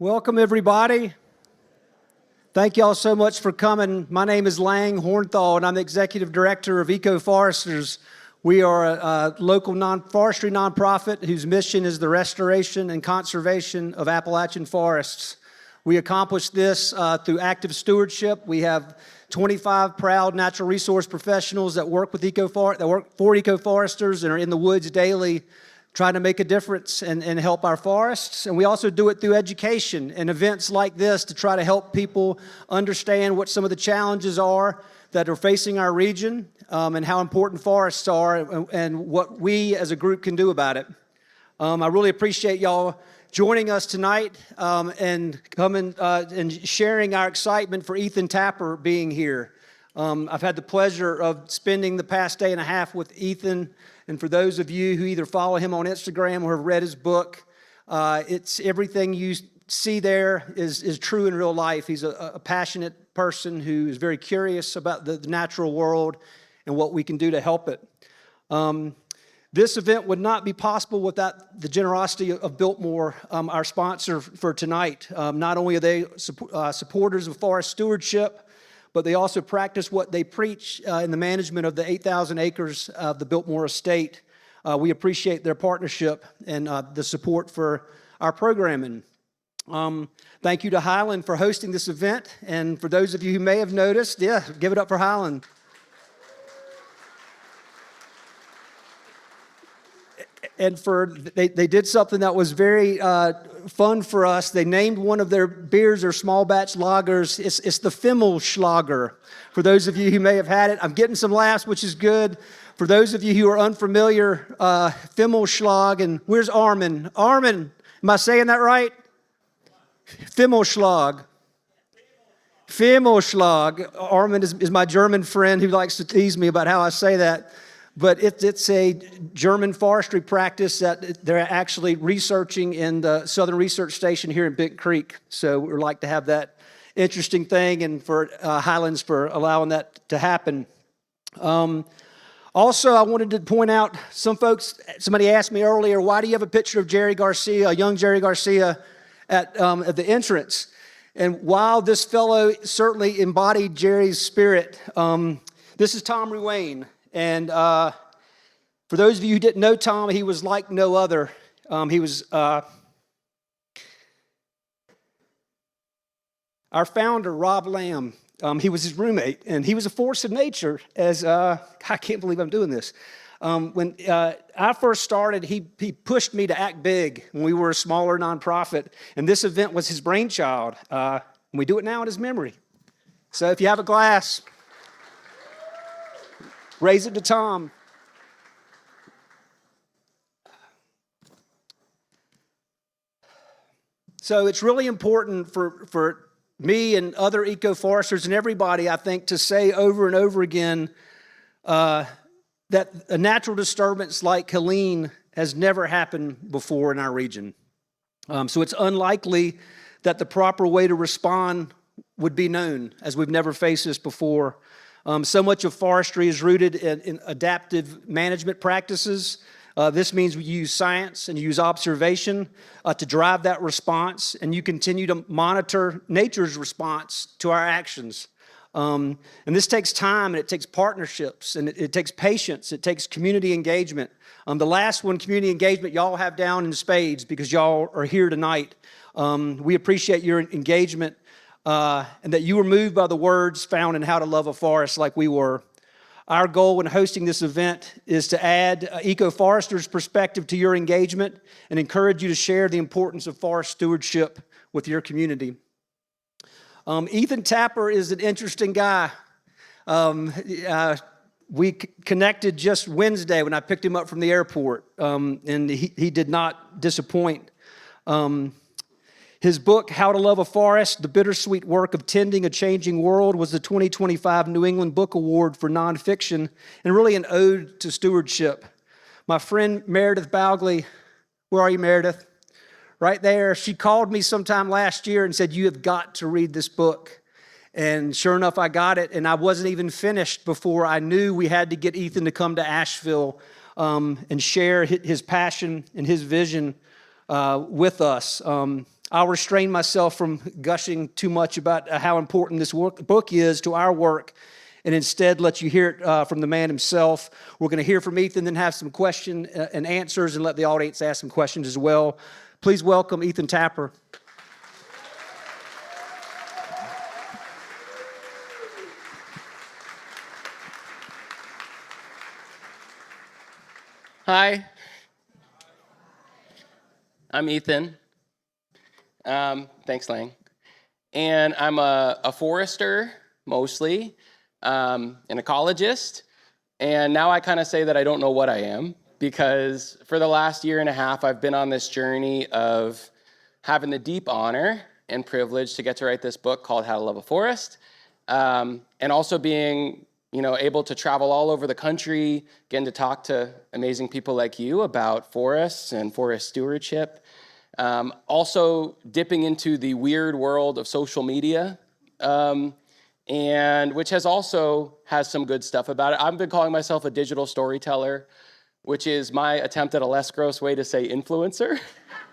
Welcome, everybody. Thank you all so much for coming. My name is Lang Hornthal, and I'm the Executive Director of EcoForesters. We are a local forestry nonprofit whose mission is the restoration and conservation of Appalachian forests. We accomplish this through active stewardship. We have 25 proud natural resource professionals that work for EcoForesters and are in the woods daily trying to make a difference and help our forests. And we also do it through education and events like this to try to help people understand what some of the challenges are that are facing our region and how important forests are and what we as a group can do about it. I really appreciate y'all joining us tonight and coming and sharing our excitement for Ethan Tapper being here. I've had the pleasure of spending the past day and a half with Ethan. And for those of you who either follow him on Instagram or have read his book, it's everything you see there is true in real life. He's a passionate person who is very curious about the natural world and what we can do to help it. This event would not be possible without the generosity of Biltmore, our sponsor for tonight. Not only are they supporters of forest stewardship, but they also practice what they preach in the management of the 8,000 acres of the Biltmore estate. We appreciate their partnership and the support for our programming. Thank you to Highland for hosting this event. And for those of you who may have noticed, give it up for Highland. And they did something that was very fun for us. They named one of their beers or small batch lagers. It's the Fimmelschlager. For those of you who may have had it, I'm getting some laughs, which is good. For those of you who are unfamiliar, Fimmelschlag, and where's Armin? Armin, am I saying that right? Fimmelschlag. Fimmelschlag. Armin is my German friend who likes to tease me about how I say that. But it's a German forestry practice that they're actually researching in the Southern Research Station here in Big Creek. So we'd like to have that interesting thing, and for Highlands for allowing that to happen. Also, I wanted to point out somebody asked me earlier, why do you have a picture of Jerry Garcia, a young Jerry Garcia, at the entrance? And while this fellow certainly embodied Jerry's spirit, this is Tom Ruane. And for those of you who didn't know Tom, he was like no other. He was our founder, Rob Lamb. He was his roommate, and he was a force of nature. I can't believe I'm doing this. When I first started, he pushed me to act big when we were a smaller nonprofit, and this event was his brainchild. And we do it now in his memory. So if you have a glass, raise it to Tom. So it's really important for me and other eco-foresters and everybody, I think, to say over and over again that a natural disturbance like Helene has never happened before in our region. So it's unlikely that the proper way to respond would be known, as we've never faced this before. So much of forestry is rooted in adaptive management practices. This means we use science and use observation to drive that response, and you continue to monitor nature's response to our actions. And this takes time, and it takes partnerships, and it takes patience, it takes community engagement. The last one, community engagement, y'all have down in spades because y'all are here tonight. We appreciate your engagement. And that you were moved by the words found in How to Love a Forest like we were. Our goal in hosting this event is to add EcoForesters' perspective to your engagement and encourage you to share the importance of forest stewardship with your community. Ethan Tapper is an interesting guy. We connected just Wednesday when I picked him up from the airport, and he did not disappoint. His book, How to Love a Forest, The Bittersweet Work of Tending a Changing World, was the 2025 New England Book Award for nonfiction and really an ode to stewardship. My friend Meredith Bowgley, where are you, Meredith? Right there. She called me sometime last year and said, you have got to read this book. And sure enough, I got it, and I wasn't even finished before I knew we had to get Ethan to come to Asheville and share his passion and his vision with us. I'll restrain myself from gushing too much about how important this book is to our work, and instead let you hear it from the man himself. We're going to hear from Ethan, then have some question and answers, and let the audience ask some questions as well. Please welcome Ethan Tapper. Hi, I'm Ethan. Thanks, Lang. And I'm a forester, mostly, an ecologist. And now I kind of say that I don't know what I am, because for the last year and a half, I've been on this journey of having the deep honor and privilege to get to write this book called How to Love a Forest, and also being able to travel all over the country, getting to talk to amazing people like you about forests and forest stewardship. Also dipping into the weird world of social media, and which has some good stuff about it. I've been calling myself a digital storyteller, which is my attempt at a less gross way to say influencer.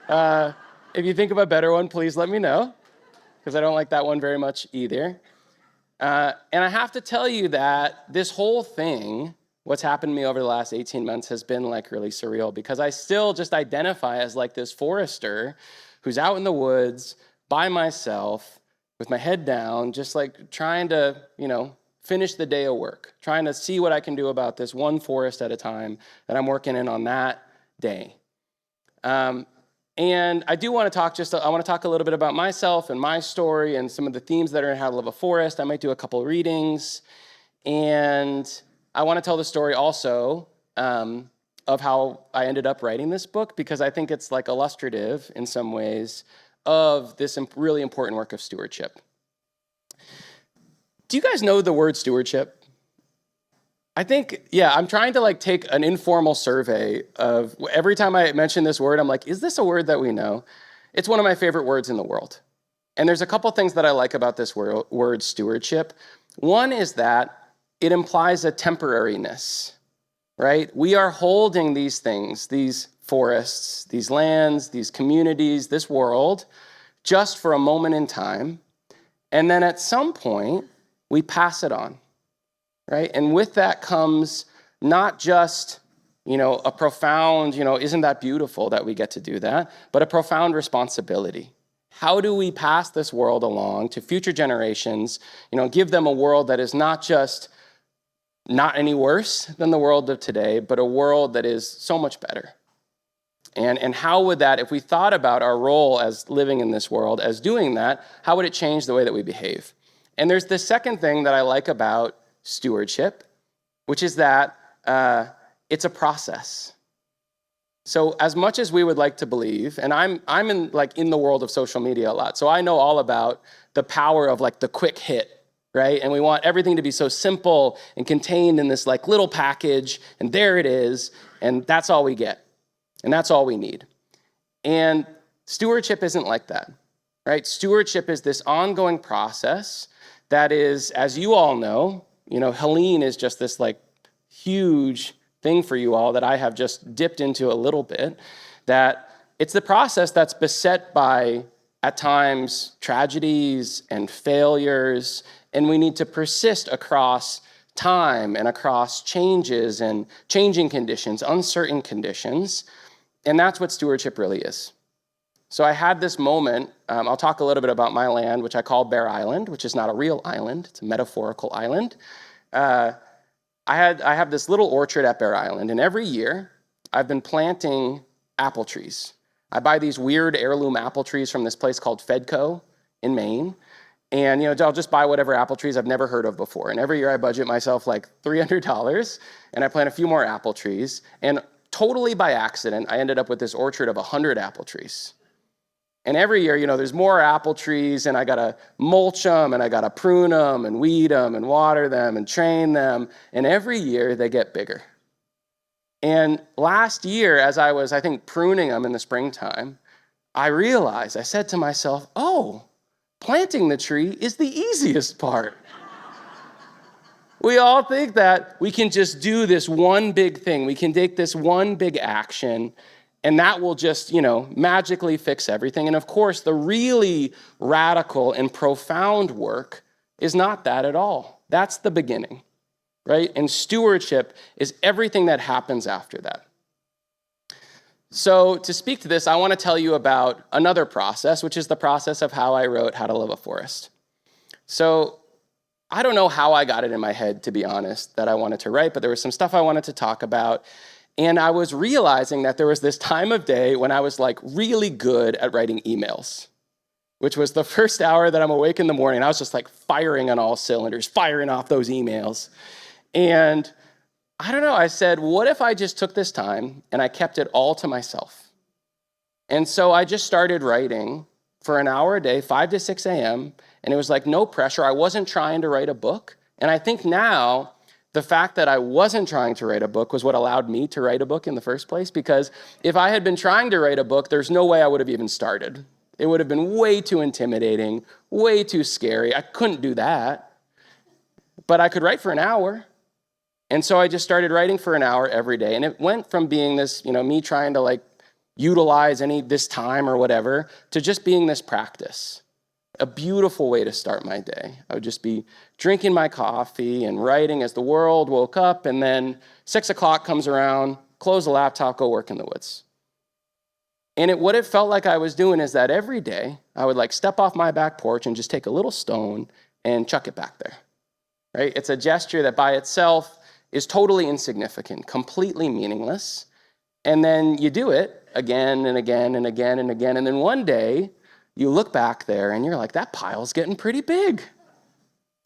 If you think of a better one, please let me know, because I don't like that one very much either. And I have to tell you that this whole thing, what's happened to me over the last 18 months, has been like really surreal, because I still just identify as like this forester who's out in the woods by myself with my head down, just like trying to, finish the day of work, trying to see what I can do about this one forest at a time that I'm working in on that day. And I do want to talk a little bit about myself and my story and some of the themes that are in How to Love a Forest. I might do a couple of readings. And I want to tell the story also of how I ended up writing this book, because I think it's like illustrative in some ways of this really important work of stewardship. Do you guys know the word stewardship? I think, I'm trying to take an informal survey of every time I mention this word, I'm like, is this a word that we know? It's one of my favorite words in the world. And there's a couple things that I like about this word stewardship. One is that it implies a temporariness, right? We are holding these things, these forests, these lands, these communities, this world, just for a moment in time. And then at some point, we pass it on. Right? And with that comes not just, a profound, isn't that beautiful that we get to do that, but a profound responsibility. How do we pass this world along to future generations, give them a world that is not just not any worse than the world of today, but a world that is so much better? And how would that, if we thought about our role as living in this world as doing that, how would it change the way that we behave? And there's the second thing that I like about stewardship, which is that it's a process. So as much as we would like to believe, and I'm in the world of social media a lot, so I know all about the power of the quick hit, right? And we want everything to be so simple and contained in this little package, and there it is, and that's all we get, and that's all we need. And stewardship isn't like that, right? Stewardship is this ongoing process that is, as you all know, Helene is just this huge thing for you all that I have just dipped into a little bit, that it's the process that's beset by, at times, tragedies and failures, and we need to persist across time and across changes and changing conditions, uncertain conditions, and that's what stewardship really is. So I had this moment, I'll talk a little bit about my land, which I call Bear Island, which is not a real island, it's a metaphorical island. I have this little orchard at Bear Island, and every year I've been planting apple trees. I buy these weird heirloom apple trees from this place called Fedco in Maine, and I'll just buy whatever apple trees I've never heard of before. And every year I budget myself $300, and I plant a few more apple trees, and totally by accident, I ended up with this orchard of 100 apple trees. And every year, there's more apple trees, and I gotta mulch them, and I gotta prune them, and weed them, and water them, and train them. And every year, they get bigger. And last year, as I was, pruning them in the springtime, I realized, I said to myself, planting the tree is the easiest part. We all think that we can just do this one big thing. We can take this one big action, And that will just, magically fix everything. And of course, the really radical and profound work is not that at all. That's the beginning, right? And stewardship is everything that happens after that. So to speak to this, I want to tell you about another process, which is the process of how I wrote How to Love a Forest. So I don't know how I got it in my head, to be honest, that I wanted to write, but there was some stuff I wanted to talk about. And I was realizing that there was this time of day when I was like really good at writing emails, which was the first hour that I'm awake in the morning. I was just like firing on all cylinders, firing off those emails. And I don't know, I said, what if I just took this time and I kept it all to myself? And so I just started writing for an hour a day, 5 to 6 a.m., and it was like no pressure. I wasn't trying to write a book. And I think now the fact that I wasn't trying to write a book was what allowed me to write a book in the first place, because if I had been trying to write a book, there's no way I would have even started. It would have been way too intimidating, way too scary. I couldn't do that. But I could write for an hour. And so I just started writing for an hour every day. And it went from being this, me trying to like utilize this time or whatever, to just being this practice. A beautiful way to start my day. I would just be drinking my coffee and writing as the world woke up, and then 6 o'clock comes around, close the laptop, go work in the woods. And what it felt like I was doing is that every day I would like step off my back porch and just take a little stone and chuck it back there, right? It's a gesture that by itself is totally insignificant, completely meaningless. And then you do it again and again and again and again. And then one day you look back there and you're like, that pile's getting pretty big.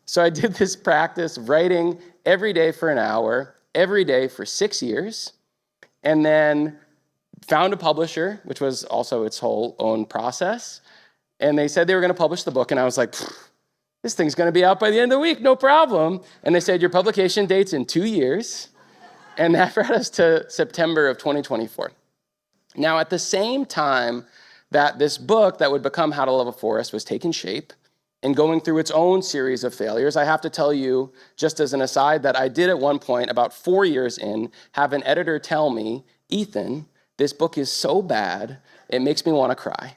So I did this practice of writing every day for an hour, every day for 6 years, and then found a publisher, which was also its whole own process. And they said they were going to publish the book. And I was like, this thing's going to be out by the end of the week, no problem. And they said, your publication date's in 2 years. And that brought us to September of 2024. Now, at the same time that this book that would become How to Love a Forest was taking shape and going through its own series of failures, I have to tell you, just as an aside, that I did at one point, about 4 years in, have an editor tell me, Ethan, this book is so bad, it makes me want to cry.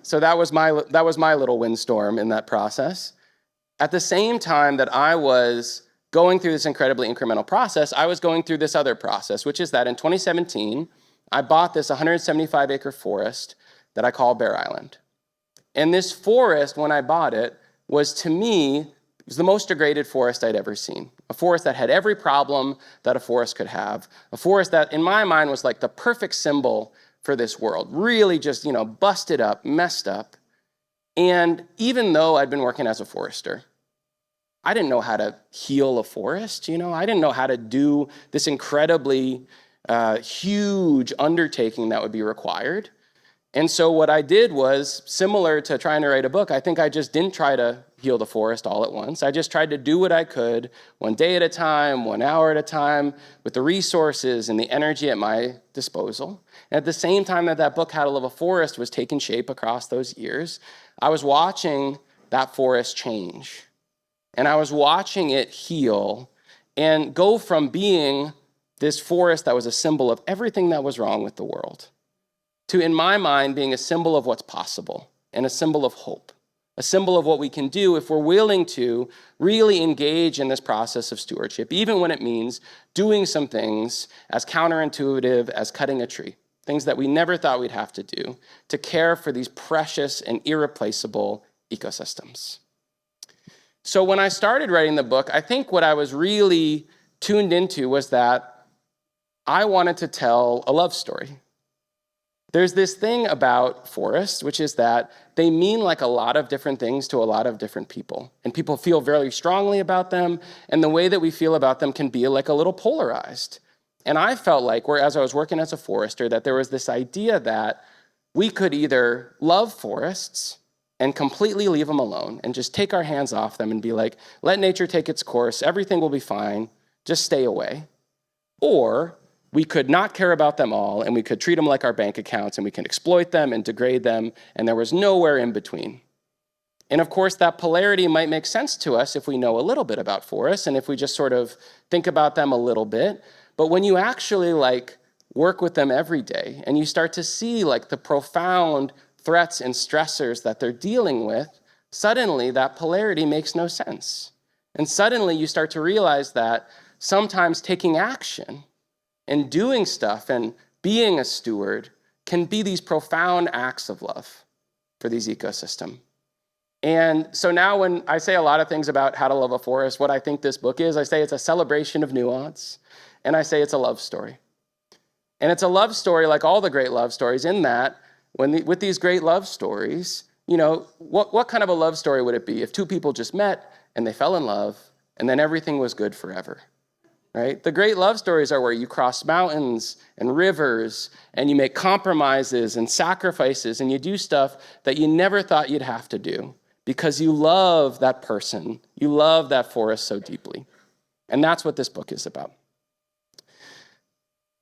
So that was my little windstorm in that process. At the same time that I was going through this incredibly incremental process, I was going through this other process, which is that in 2017, I bought this 175-acre forest that I call Bear Island. And this forest, when I bought it, was to me, it was the most degraded forest I'd ever seen. A forest that had every problem that a forest could have. A forest that, in my mind, was like the perfect symbol for this world. Really just, busted up, messed up. And even though I'd been working as a forester, I didn't know how to heal a forest, I didn't know how to do this incredibly huge undertaking that would be required. And so what I did was, similar to trying to write a book, I think I just didn't try to heal the forest all at once. I just tried to do what I could, one day at a time, 1 hour at a time, with the resources and the energy at my disposal. And at the same time that book, How to Love a Forest, was taking shape across those years, I was watching that forest change. And I was watching it heal and go from being this forest that was a symbol of everything that was wrong with the world to, in my mind, being a symbol of what's possible and a symbol of hope, a symbol of what we can do if we're willing to really engage in this process of stewardship, even when it means doing some things as counterintuitive as cutting a tree, things that we never thought we'd have to do to care for these precious and irreplaceable ecosystems. So when I started writing the book, I think what I was really tuned into was that I wanted to tell a love story. There's this thing about forests, which is that they mean like a lot of different things to a lot of different people. And people feel very strongly about them, and the way that we feel about them can be like a little polarized. And I felt like, as I was working as a forester, that there was this idea that we could either love forests and completely leave them alone and just take our hands off them and be like, let nature take its course, everything will be fine, just stay away. Or we could not care about them all, and we could treat them like our bank accounts, and we can exploit them and degrade them, and there was nowhere in between. And of course, that polarity might make sense to us if we know a little bit about forests, and if we just sort of think about them a little bit. But when you actually like work with them every day and you start to see like the profound threats and stressors that they're dealing with, suddenly that polarity makes no sense. And suddenly you start to realize that sometimes taking action and doing stuff and being a steward can be these profound acts of love for these ecosystems. And so now when I say a lot of things about how to love a forest, what I think this book is, I say it's a celebration of nuance, and I say it's a love story. And it's a love story like all the great love stories in that with these great love stories, you know, what kind of a love story would it be if two people just met and they fell in love and then everything was good forever, right? The great love stories are where you cross mountains and rivers and you make compromises and sacrifices and you do stuff that you never thought you'd have to do because you love that person, you love that forest so deeply. And that's what this book is about.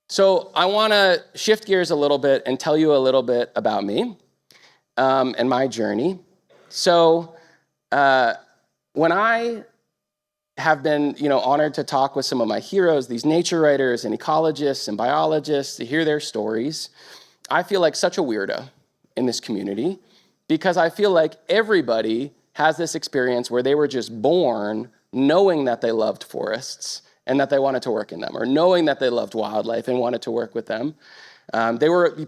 So I want to shift gears a little bit and tell you a little bit about me and my journey. So when I have been, honored to talk with some of my heroes, these nature writers and ecologists and biologists, to hear their stories, I feel like such a weirdo in this community because I feel like everybody has this experience where they were just born knowing that they loved forests and that they wanted to work in them, or knowing that they loved wildlife and wanted to work with them.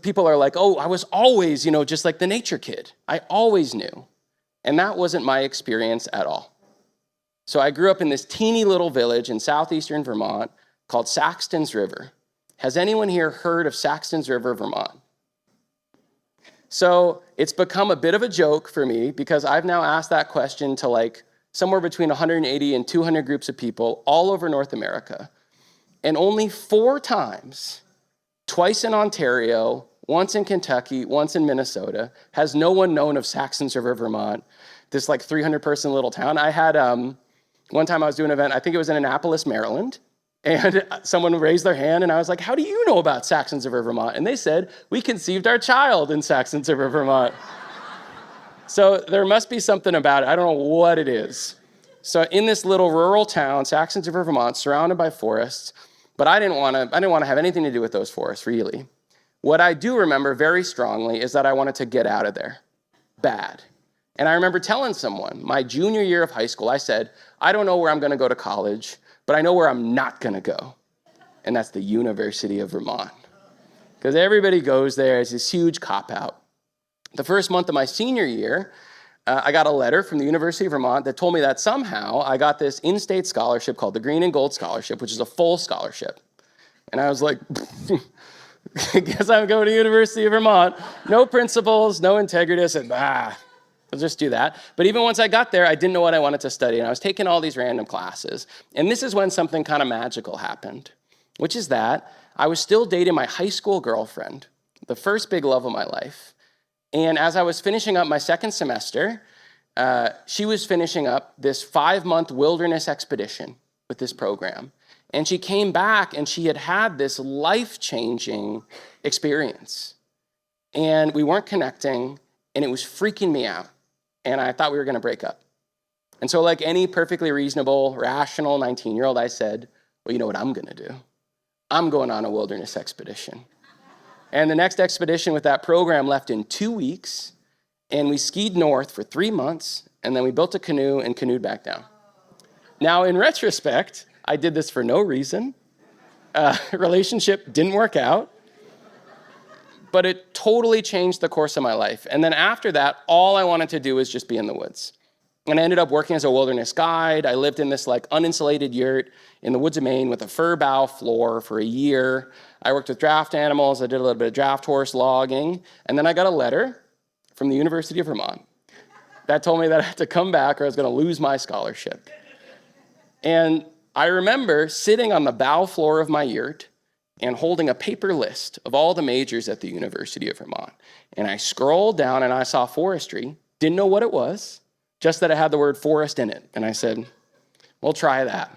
People are like, oh, I was always, just like the nature kid. I always knew. And that wasn't my experience at all. So I grew up in this teeny little village in southeastern Vermont called Saxton's River. Has anyone here heard of Saxton's River, Vermont? So it's become a bit of a joke for me because I've now asked that question to like somewhere between 180 and 200 groups of people all over North America. And only 4 times, twice in Ontario, once in Kentucky, once in Minnesota, has no one known of Saxton's River, Vermont, this like 300-person little town. I had, one time I was doing an event, I think it was in Annapolis, Maryland, and someone raised their hand, and I was like, how do you know about Saxton's River, Vermont? And they said, we conceived our child in Saxton's River, Vermont. So there must be something about it. I don't know what it is. So in this little rural town, Saxton's River, Vermont, surrounded by forests, but I didn't want to have anything to do with those forests, really. What I do remember very strongly is that I wanted to get out of there, bad. And I remember telling someone, my junior year of high school, I said, I don't know where I'm going to go to college, but I know where I'm not going to go. And that's the University of Vermont. Because everybody goes there. It's this huge cop-out. The first month of my senior year, I got a letter from the University of Vermont that told me that somehow I got this in-state scholarship called the Green and Gold Scholarship, which is a full scholarship. And I was like, I guess I'm going to University of Vermont. No principles, no integrity. I said, I'll just do that. But even once I got there, I didn't know what I wanted to study. And I was taking all these random classes. And this is when something kind of magical happened, which is that I was still dating my high school girlfriend, the first big love of my life. And as I was finishing up my second semester, she was finishing up this 5-month wilderness expedition with this program. And she came back and she had had this life-changing experience. And we weren't connecting, and it was freaking me out. And I thought we were going to break up. And so like any perfectly reasonable, rational 19-year-old, I said, well, you know what I'm going to do? I'm going on a wilderness expedition. And the next expedition with that program left in 2 weeks, and we skied north for 3 months, and then we built a canoe and canoed back down. Now, in retrospect, I did this for no reason. Relationship didn't work out. But it totally changed the course of my life. And then after that, all I wanted to do was just be in the woods. And I ended up working as a wilderness guide. I lived in this like uninsulated yurt in the woods of Maine with a fir bough floor for a year. I worked with draft animals. I did a little bit of draft horse logging. And then I got a letter from the University of Vermont that told me that I had to come back or I was going to lose my scholarship. And I remember sitting on the bough floor of my yurt and holding a paper list of all the majors at the University of Vermont. And I scrolled down and I saw forestry, didn't know what it was, just that it had the word forest in it. And I said, we'll try that.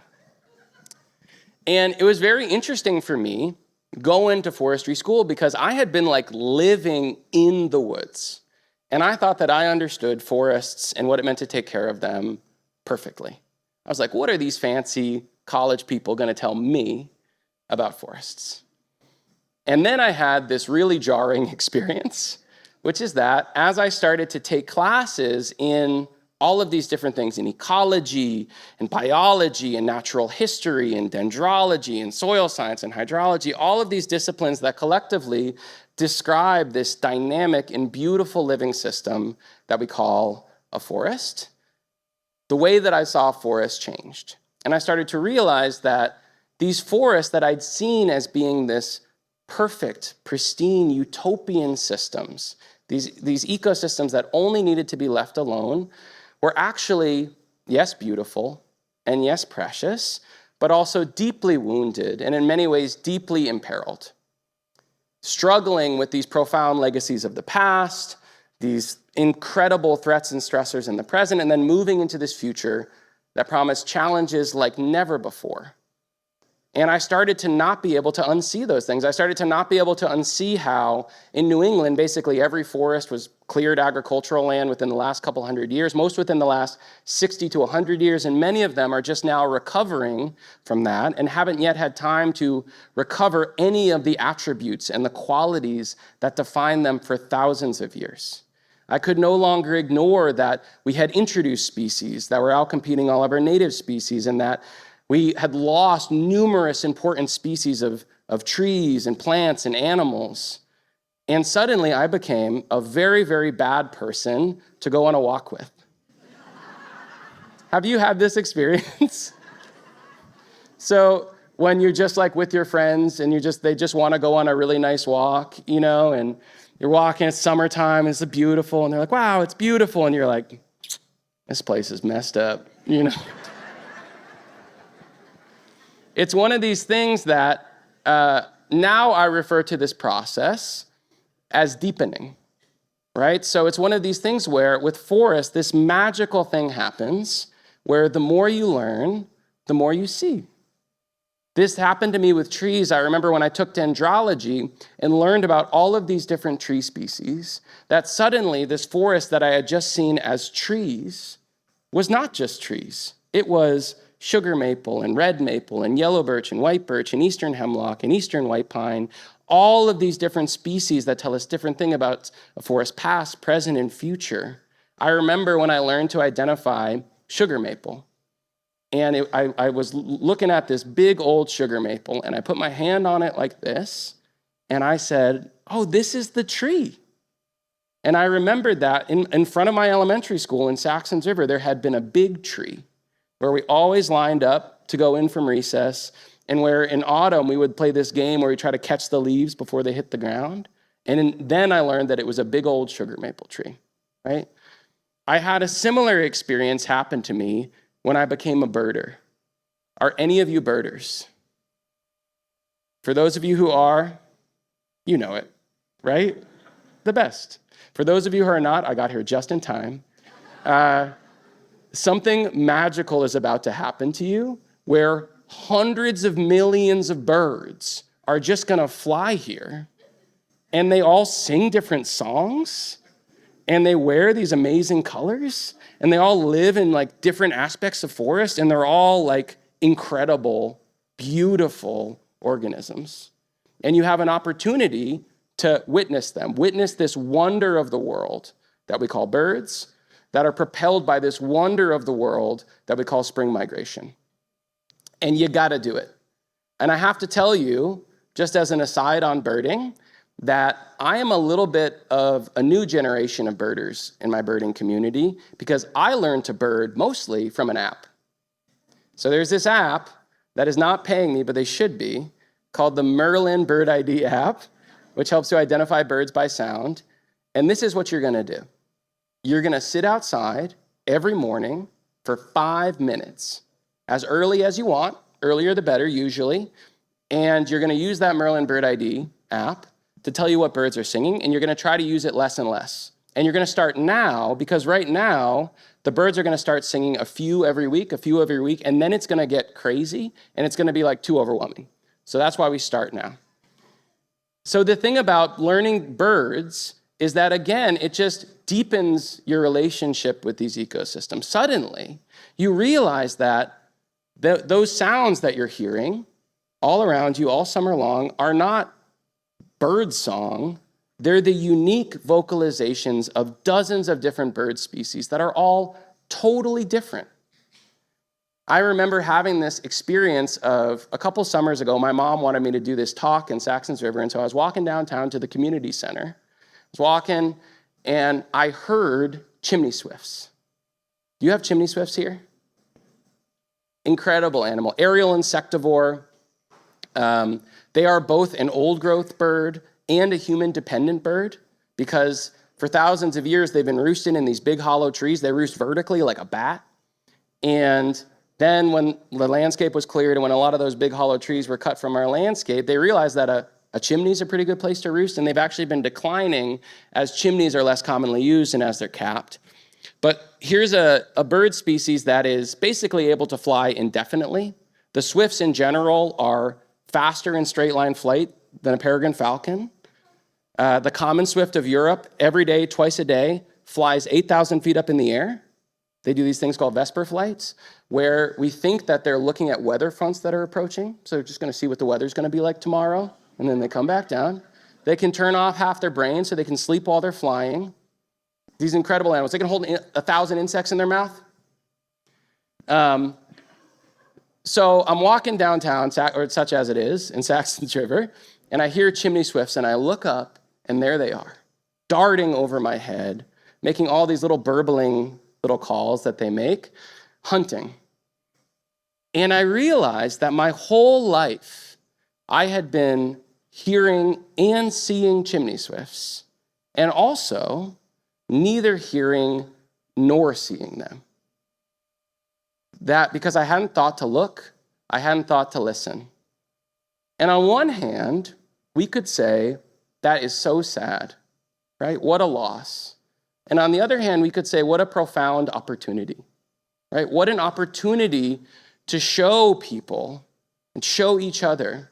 And it was very interesting for me going to forestry school because I had been like living in the woods. And I thought that I understood forests and what it meant to take care of them perfectly. I was like, what are these fancy college people going to tell me about forests. And then I had this really jarring experience, which is that as I started to take classes in all of these different things, in ecology and biology and natural history and dendrology and soil science and hydrology, all of these disciplines that collectively describe this dynamic and beautiful living system that we call a forest, the way that I saw forests changed. And I started to realize that these forests that I'd seen as being this perfect, pristine, utopian systems, these ecosystems that only needed to be left alone, were actually, yes, beautiful, and yes, precious, but also deeply wounded, and in many ways, deeply imperiled. Struggling with these profound legacies of the past, these incredible threats and stressors in the present, and then moving into this future that promised challenges like never before. And I started to not be able to unsee those things. I started to not be able to unsee how in New England, basically every forest was cleared agricultural land within the last couple hundred years, most within the last 60 to 100 years, and many of them are just now recovering from that and haven't yet had time to recover any of the attributes and the qualities that define them for thousands of years. I could no longer ignore that we had introduced species that were outcompeting all of our native species, and that we had lost numerous important species of trees and plants and animals. And suddenly I became a very, very bad person to go on a walk with. Have you had this experience? So when you're just like with your friends and they just want to go on a really nice walk, and you're walking, it's summertime, it's beautiful, and they're like, wow, it's beautiful. And you're like, this place is messed up, It's one of these things that now I refer to this process as deepening, right? So it's one of these things where with forests, this magical thing happens where the more you learn, the more you see. This happened to me with trees. I remember when I took dendrology and learned about all of these different tree species, that suddenly this forest that I had just seen as trees was not just trees. It was sugar maple and red maple and yellow birch and white birch and eastern hemlock and eastern white pine, all of these different species that tell us different things about a forest past, present, and future. I remember when I learned to identify sugar maple. And I was looking at this big old sugar maple, and I put my hand on it like this, and I said, oh, this is the tree. And I remembered that in front of my elementary school in Saxons River, there had been a big tree where we always lined up to go in from recess, and where in autumn we would play this game where we try to catch the leaves before they hit the ground. And then I learned that it was a big old sugar maple tree, right? I had a similar experience happen to me when I became a birder. Are any of you birders? For those of you who are, you know it, right? The best. For those of you who are not, I got here just in time. Something magical is about to happen to you where hundreds of millions of birds are just gonna fly here, and they all sing different songs, and they wear these amazing colors, and they all live in like different aspects of forest, and they're all like incredible, beautiful organisms. And you have an opportunity to witness them, witness this wonder of the world that we call birds, that are propelled by this wonder of the world that we call spring migration. And you gotta do it. And I have to tell you, just as an aside on birding, that I am a little bit of a new generation of birders in my birding community because I learned to bird mostly from an app. So there's this app that is not paying me, but they should be, called the Merlin Bird ID app, which helps to identify birds by sound. And this is what you're gonna do. You're gonna sit outside every morning for 5 minutes, as early as you want, earlier the better usually, and you're gonna use that Merlin Bird ID app to tell you what birds are singing, and you're gonna try to use it less and less. And you're gonna start now, because right now, the birds are gonna start singing a few every week, and then it's gonna get crazy, and it's gonna be like too overwhelming. So that's why we start now. So the thing about learning birds is that, again, it just deepens your relationship with these ecosystems. Suddenly, you realize that those sounds that you're hearing all around you all summer long are not bird song. They're the unique vocalizations of dozens of different bird species that are all totally different. I remember having this experience of a couple summers ago. My mom wanted me to do this talk in Saxons River, and so I was walking downtown to the community center. I was walking, and I heard chimney swifts. Do you have chimney swifts here? Incredible animal, aerial insectivore. They are both an old-growth bird and a human-dependent bird because for thousands of years they've been roosting in these big hollow trees. They roost vertically like a bat. And then when the landscape was cleared and when a lot of those big hollow trees were cut from our landscape, they realized that a chimney is a pretty good place to roost, and they've actually been declining as chimneys are less commonly used and as they're capped. But here's a bird species that is basically able to fly indefinitely. The swifts in general are faster in straight line flight than a peregrine falcon. The common swift of Europe, every day, twice a day, flies 8,000 feet up in the air. They do these things called vesper flights, where we think that they're looking at weather fronts that are approaching. So they're just going to see what the weather's going to be like tomorrow, and then they come back down. They can turn off half their brain so they can sleep while they're flying. These incredible animals. They can hold 1,000 insects in their mouth. So I'm walking downtown, or such as it is, in Saxons River, and I hear chimney swifts, and I look up, and there they are, darting over my head, making all these little burbling little calls that they make, hunting. And I realized that my whole life, I had been hearing and seeing chimney swifts, and also neither hearing nor seeing them. That because I hadn't thought to look, I hadn't thought to listen. And on one hand, we could say, that is so sad, right? What a loss. And on the other hand, we could say, what a profound opportunity, right? What an opportunity to show people and show each other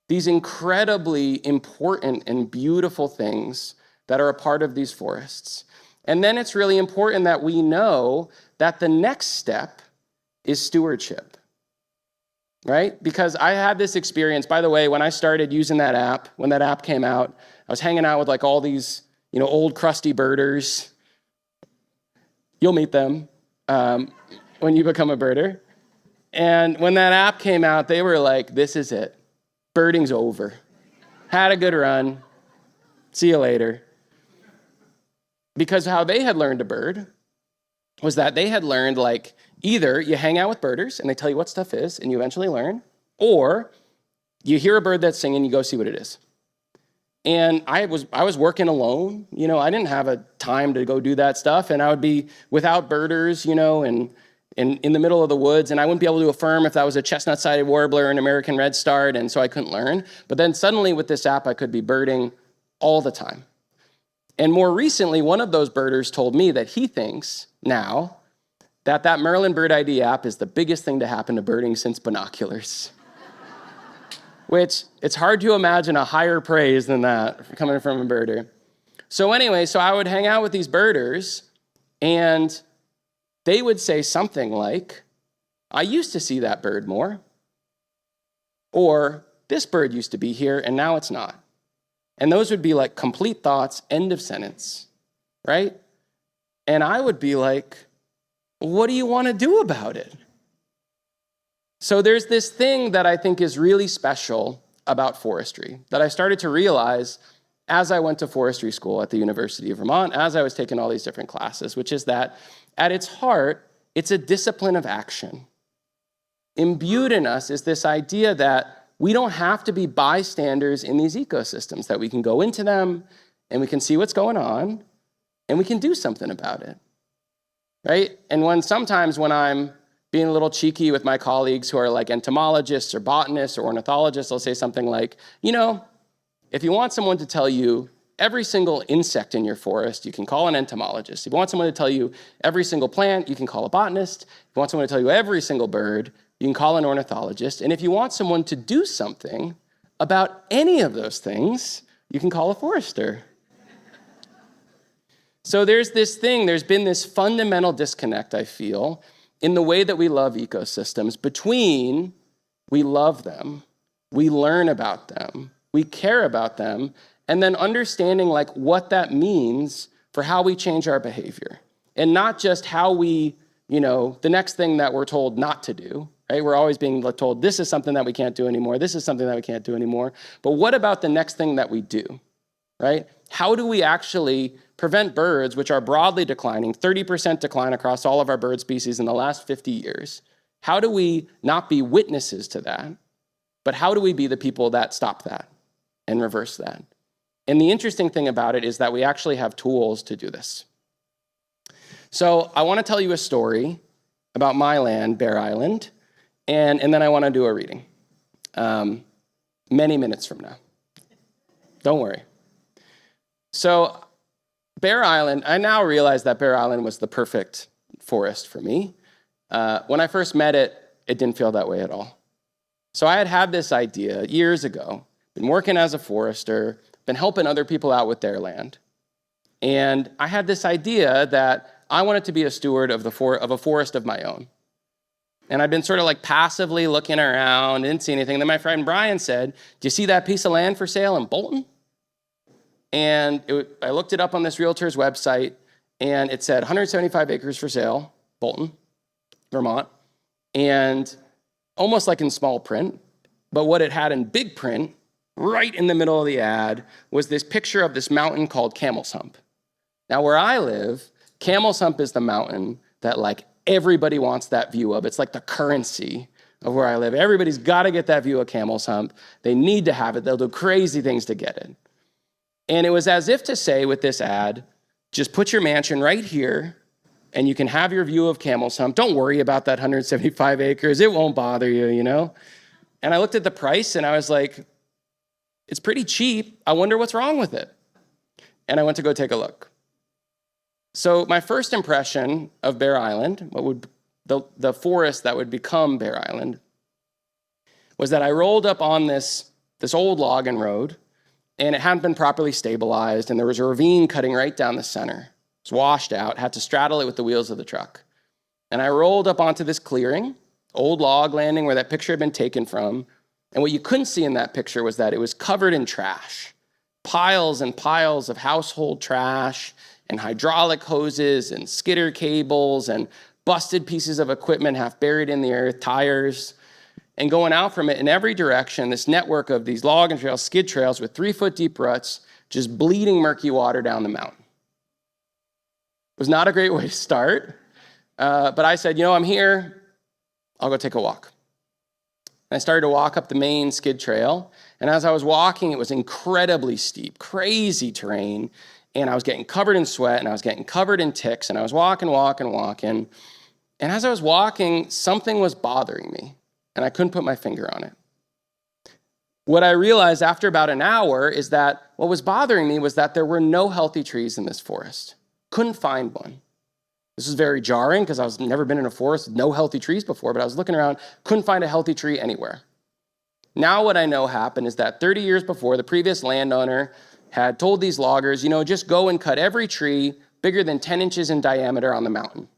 these incredibly important and beautiful things that are a part of these forests. And then it's really important that we know that the next step is stewardship, right? Because I had this experience, by the way, when I started using that app, when that app came out, I was hanging out with like all these, old crusty birders. You'll meet them when you become a birder. And when that app came out, they were like, this is it. Birding's over. Had a good run. See you later. Because how they had learned to bird was that they had learned like either you hang out with birders and they tell you what stuff is and you eventually learn, or you hear a bird that's singing, you go see what it is. And I was working alone, I didn't have a time to go do that stuff, and I would be without birders, and in the middle of the woods, and I wouldn't be able to affirm if that was a chestnut-sided warbler or an American redstart, and so I couldn't learn. But then suddenly with this app, I could be birding all the time. And more recently, one of those birders told me that he thinks now that Maryland Bird ID app is the biggest thing to happen to birding since binoculars. Which, it's hard to imagine a higher praise than that coming from a birder. So anyway, I would hang out with these birders, and they would say something like, I used to see that bird more. Or, this bird used to be here, and now it's not. And those would be like complete thoughts, end of sentence, right? And I would be like, what do you want to do about it? So there's this thing that I think is really special about forestry that I started to realize as I went to forestry school at the University of Vermont, as I was taking all these different classes, which is that at its heart, it's a discipline of action. Imbued in us is this idea that we don't have to be bystanders in these ecosystems, that we can go into them and we can see what's going on and we can do something about it, right? And sometimes when I'm being a little cheeky with my colleagues who are like entomologists or botanists or ornithologists, I'll say something like, if you want someone to tell you every single insect in your forest, you can call an entomologist. If you want someone to tell you every single plant, you can call a botanist. If you want someone to tell you every single bird, you can call an ornithologist. And if you want someone to do something about any of those things, you can call a forester. So there's been this fundamental disconnect, I feel, in the way that we love ecosystems between we love them we learn about them, we care about them, and then understanding like what that means for how we change our behavior. And not just how we, the next thing that we're told not to do, right? We're always being told this is something that we can't do anymore, this is something that we can't do anymore. But what about the next thing that we do, right? How do we actually prevent birds, which are broadly declining, 30% decline across all of our bird species in the last 50 years? How do we not be witnesses to that, but how do we be the people that stop that and reverse that? And the interesting thing about it is that we actually have tools to do this. So I want to tell you a story about my land, Bear Island, and then I want to do a reading many minutes from now. Don't worry. So Bear Island, I now realize that Bear Island was the perfect forest for me. When I first met it, it didn't feel that way at all. So I had this idea years ago, been working as a forester, been helping other people out with their land. And I had this idea that I wanted to be a steward of a forest of my own. And I'd been sort of like passively looking around, didn't see anything. Then my friend Brian said, "Do you see that piece of land for sale in Bolton?" And I looked it up on this realtor's website, and it said 175 acres for sale, Bolton, Vermont, and almost like in small print. But what it had in big print, right in the middle of the ad, was this picture of this mountain called Camel's Hump. Now, where I live, Camel's Hump is the mountain that like everybody wants that view of. It's like the currency of where I live. Everybody's got to get that view of Camel's Hump. They need to have it. They'll do crazy things to get it. And it was as if to say with this ad, just put your mansion right here and you can have your view of Camel's Hump. Don't worry about that 175 acres. It won't bother you, And I looked at the price and I was like, it's pretty cheap. I wonder what's wrong with it. And I went to go take a look. So my first impression of Bear Island, the forest that would become Bear Island, was that I rolled up on this old logging road, and it hadn't been properly stabilized, and there was a ravine cutting right down the center. It was washed out, had to straddle it with the wheels of the truck. And I rolled up onto this clearing, old log landing where that picture had been taken from, and what you couldn't see in that picture was that it was covered in trash, piles and piles of household trash, and hydraulic hoses and skidder cables and busted pieces of equipment half buried in the earth, tires, and going out from it in every direction, this network of these logging trails, skid trails with 3-foot deep ruts, just bleeding murky water down the mountain. It was not a great way to start, but I said, I'm here, I'll go take a walk. And I started to walk up the main skid trail, and as I was walking, it was incredibly steep, crazy terrain, and I was getting covered in sweat, and I was getting covered in ticks, and I was walking. And as I was walking, something was bothering me, and I couldn't put my finger on it. What I realized after about an hour is that what was bothering me was that there were no healthy trees in this forest. Couldn't find one. This was very jarring because I was never been in a forest with no healthy trees before, but I was looking around, couldn't find a healthy tree anywhere. Now what I know happened is that 30 years before, the previous landowner had told these loggers, just go and cut every tree bigger than 10 inches in diameter on the mountain.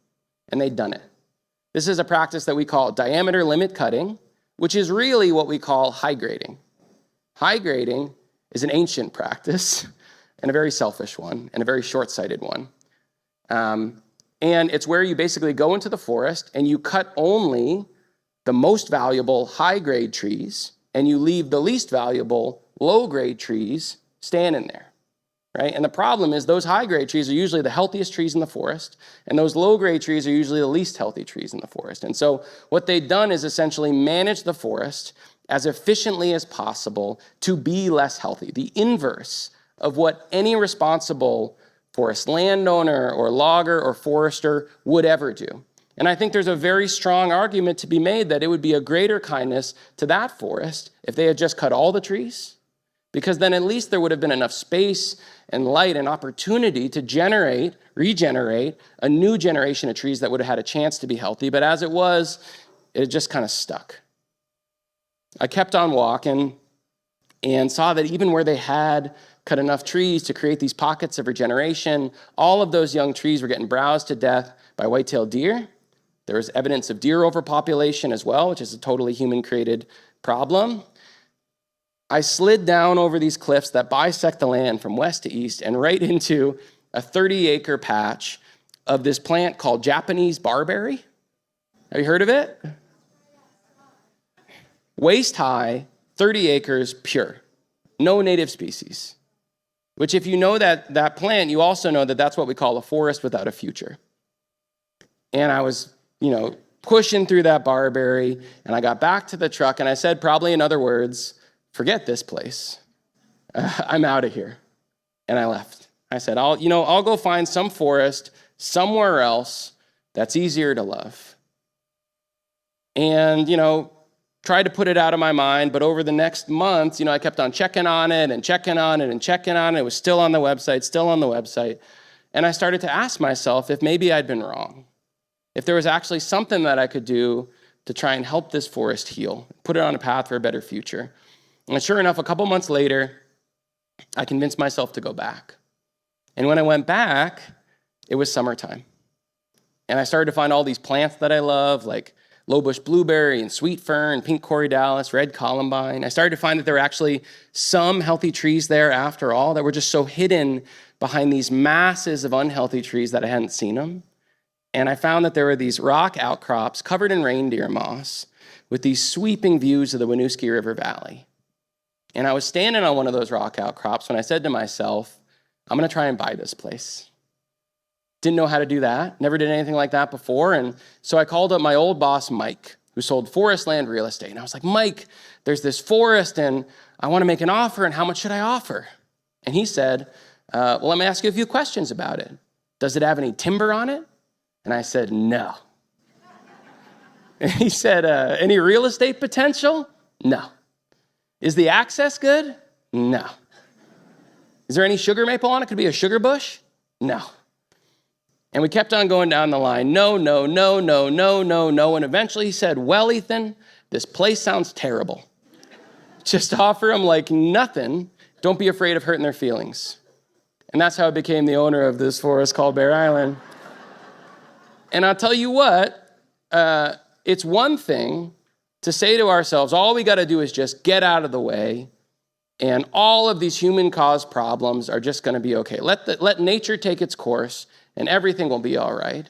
And they'd done it. This is a practice that we call diameter limit cutting, which is really what we call high grading. High grading is an ancient practice and a very selfish one and a very short-sighted one. And it's where you basically go into the forest and you cut only the most valuable high-grade trees and you leave the least valuable low-grade trees standing there, right? And the problem is those high-grade trees are usually the healthiest trees in the forest, and those low-grade trees are usually the least healthy trees in the forest. And so what they've done is essentially manage the forest as efficiently as possible to be less healthy, the inverse of what any responsible forest landowner or logger or forester would ever do. And I think there's a very strong argument to be made that it would be a greater kindness to that forest if they had just cut all the trees, because then at least there would have been enough space and light and opportunity to regenerate a new generation of trees that would have had a chance to be healthy. But as it was, it just kind of stuck. I kept on walking and saw that even where they had cut enough trees to create these pockets of regeneration, all of those young trees were getting browsed to death by white-tailed deer. There was evidence of deer overpopulation as well, which is a totally human-created problem. I slid down over these cliffs that bisect the land from west to east and right into a 30-acre patch of this plant called Japanese barberry. Have you heard of it? Waist high, 30 acres, pure. No native species. Which if you know that plant, you also know that that's what we call a forest without a future. And I was, pushing through that barberry, and I got back to the truck, and I said, probably in other words, forget this place. I'm out of here. And I left. I said, I'll go find some forest somewhere else that's easier to love. And, tried to put it out of my mind, but over the next month, I kept on checking on it and checking on it and checking on it. It was still on the website. And I started to ask myself if maybe I'd been wrong, if there was actually something that I could do to try and help this forest heal, put it on a path for a better future. And sure enough, a couple months later, I convinced myself to go back. And when I went back, it was summertime. And I started to find all these plants that I love, like lowbush blueberry and sweet fern, pink corydalis, red columbine. I started to find that there were actually some healthy trees there after all that were just so hidden behind these masses of unhealthy trees that I hadn't seen them. And I found that there were these rock outcrops covered in reindeer moss with these sweeping views of the Winooski River Valley. And I was standing on one of those rock outcrops when I said to myself, I'm going to try and buy this place. Didn't know how to do that. Never did anything like that before. And so I called up my old boss, Mike, who sold Forestland real estate. And I was like, Mike, there's this forest and I want to make an offer. And how much should I offer? And he said, well, let me ask you a few questions about it. Does it have any timber on it? And I said, no. And he said, any real estate potential? No. Is the access good? No. Is there any sugar maple on it? Could it be a sugar bush? No. And we kept on going down the line. No. And eventually he said, well, Ethan, this place sounds terrible. Just offer them like nothing. Don't be afraid of hurting their feelings. And that's how I became the owner of this forest called Bear Island. And I'll tell you what, it's one thing to say to ourselves, all we got to do is just get out of the way, and all of these human-caused problems are just going to be okay. Let nature take its course, and everything will be all right.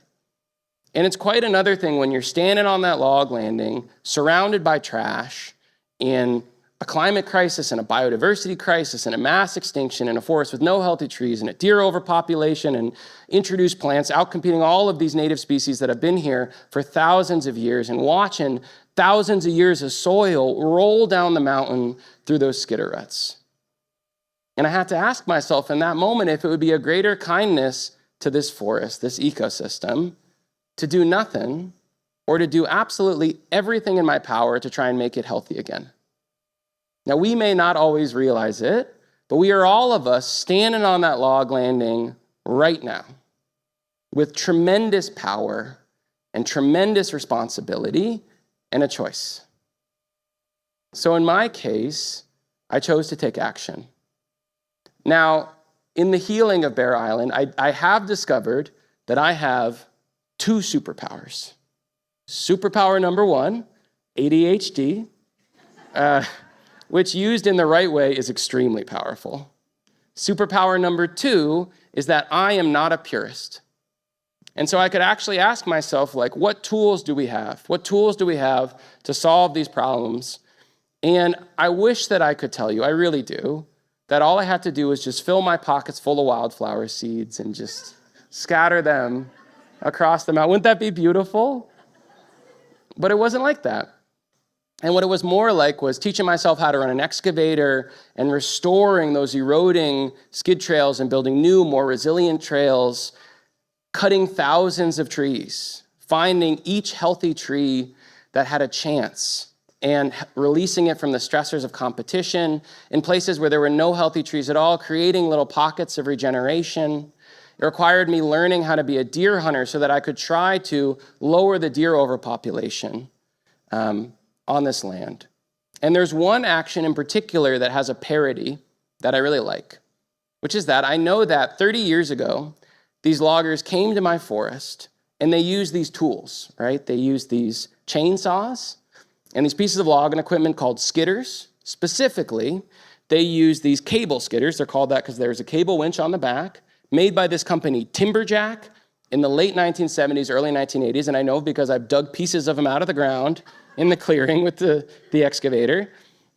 And it's quite another thing when you're standing on that log landing, surrounded by trash, in a climate crisis and a biodiversity crisis and a mass extinction in a forest with no healthy trees and a deer overpopulation and introduced plants outcompeting all of these native species that have been here for thousands of years, and watching thousands of years of soil roll down the mountain through those skidder ruts. And I had to ask myself in that moment if it would be a greater kindness to this forest, this ecosystem, to do nothing or to do absolutely everything in my power to try and make it healthy again. Now, we may not always realize it, but we are all of us standing on that log landing right now with tremendous power and tremendous responsibility and a choice. So in my case, I chose to take action. Now, in the healing of Bear Island, I have discovered that I have two superpowers. Superpower number one, ADHD, which used in the right way is extremely powerful. Superpower number two is that I am not a purist. And so I could actually ask myself, what tools do we have? What tools do we have to solve these problems? And I wish that I could tell you, I really do, that all I had to do was just fill my pockets full of wildflower seeds and just scatter them across the mountain. Wouldn't that be beautiful? But it wasn't like that. And what it was more like was teaching myself how to run an excavator and restoring those eroding skid trails and building new, more resilient trails, cutting thousands of trees, finding each healthy tree that had a chance and releasing it from the stressors of competition in places where there were no healthy trees at all, creating little pockets of regeneration. It required me learning how to be a deer hunter so that I could try to lower the deer overpopulation on this land. And there's one action in particular that has a parody that I really like, which is that I know that 30 years ago, these loggers came to my forest and they used these tools, right? They used these chainsaws and these pieces of logging equipment called skidders. Specifically, they use these cable skidders. They're called that because there's a cable winch on the back, made by this company, Timberjack, in the late 1970s, early 1980s. And I know because I've dug pieces of them out of the ground in the clearing with the excavator.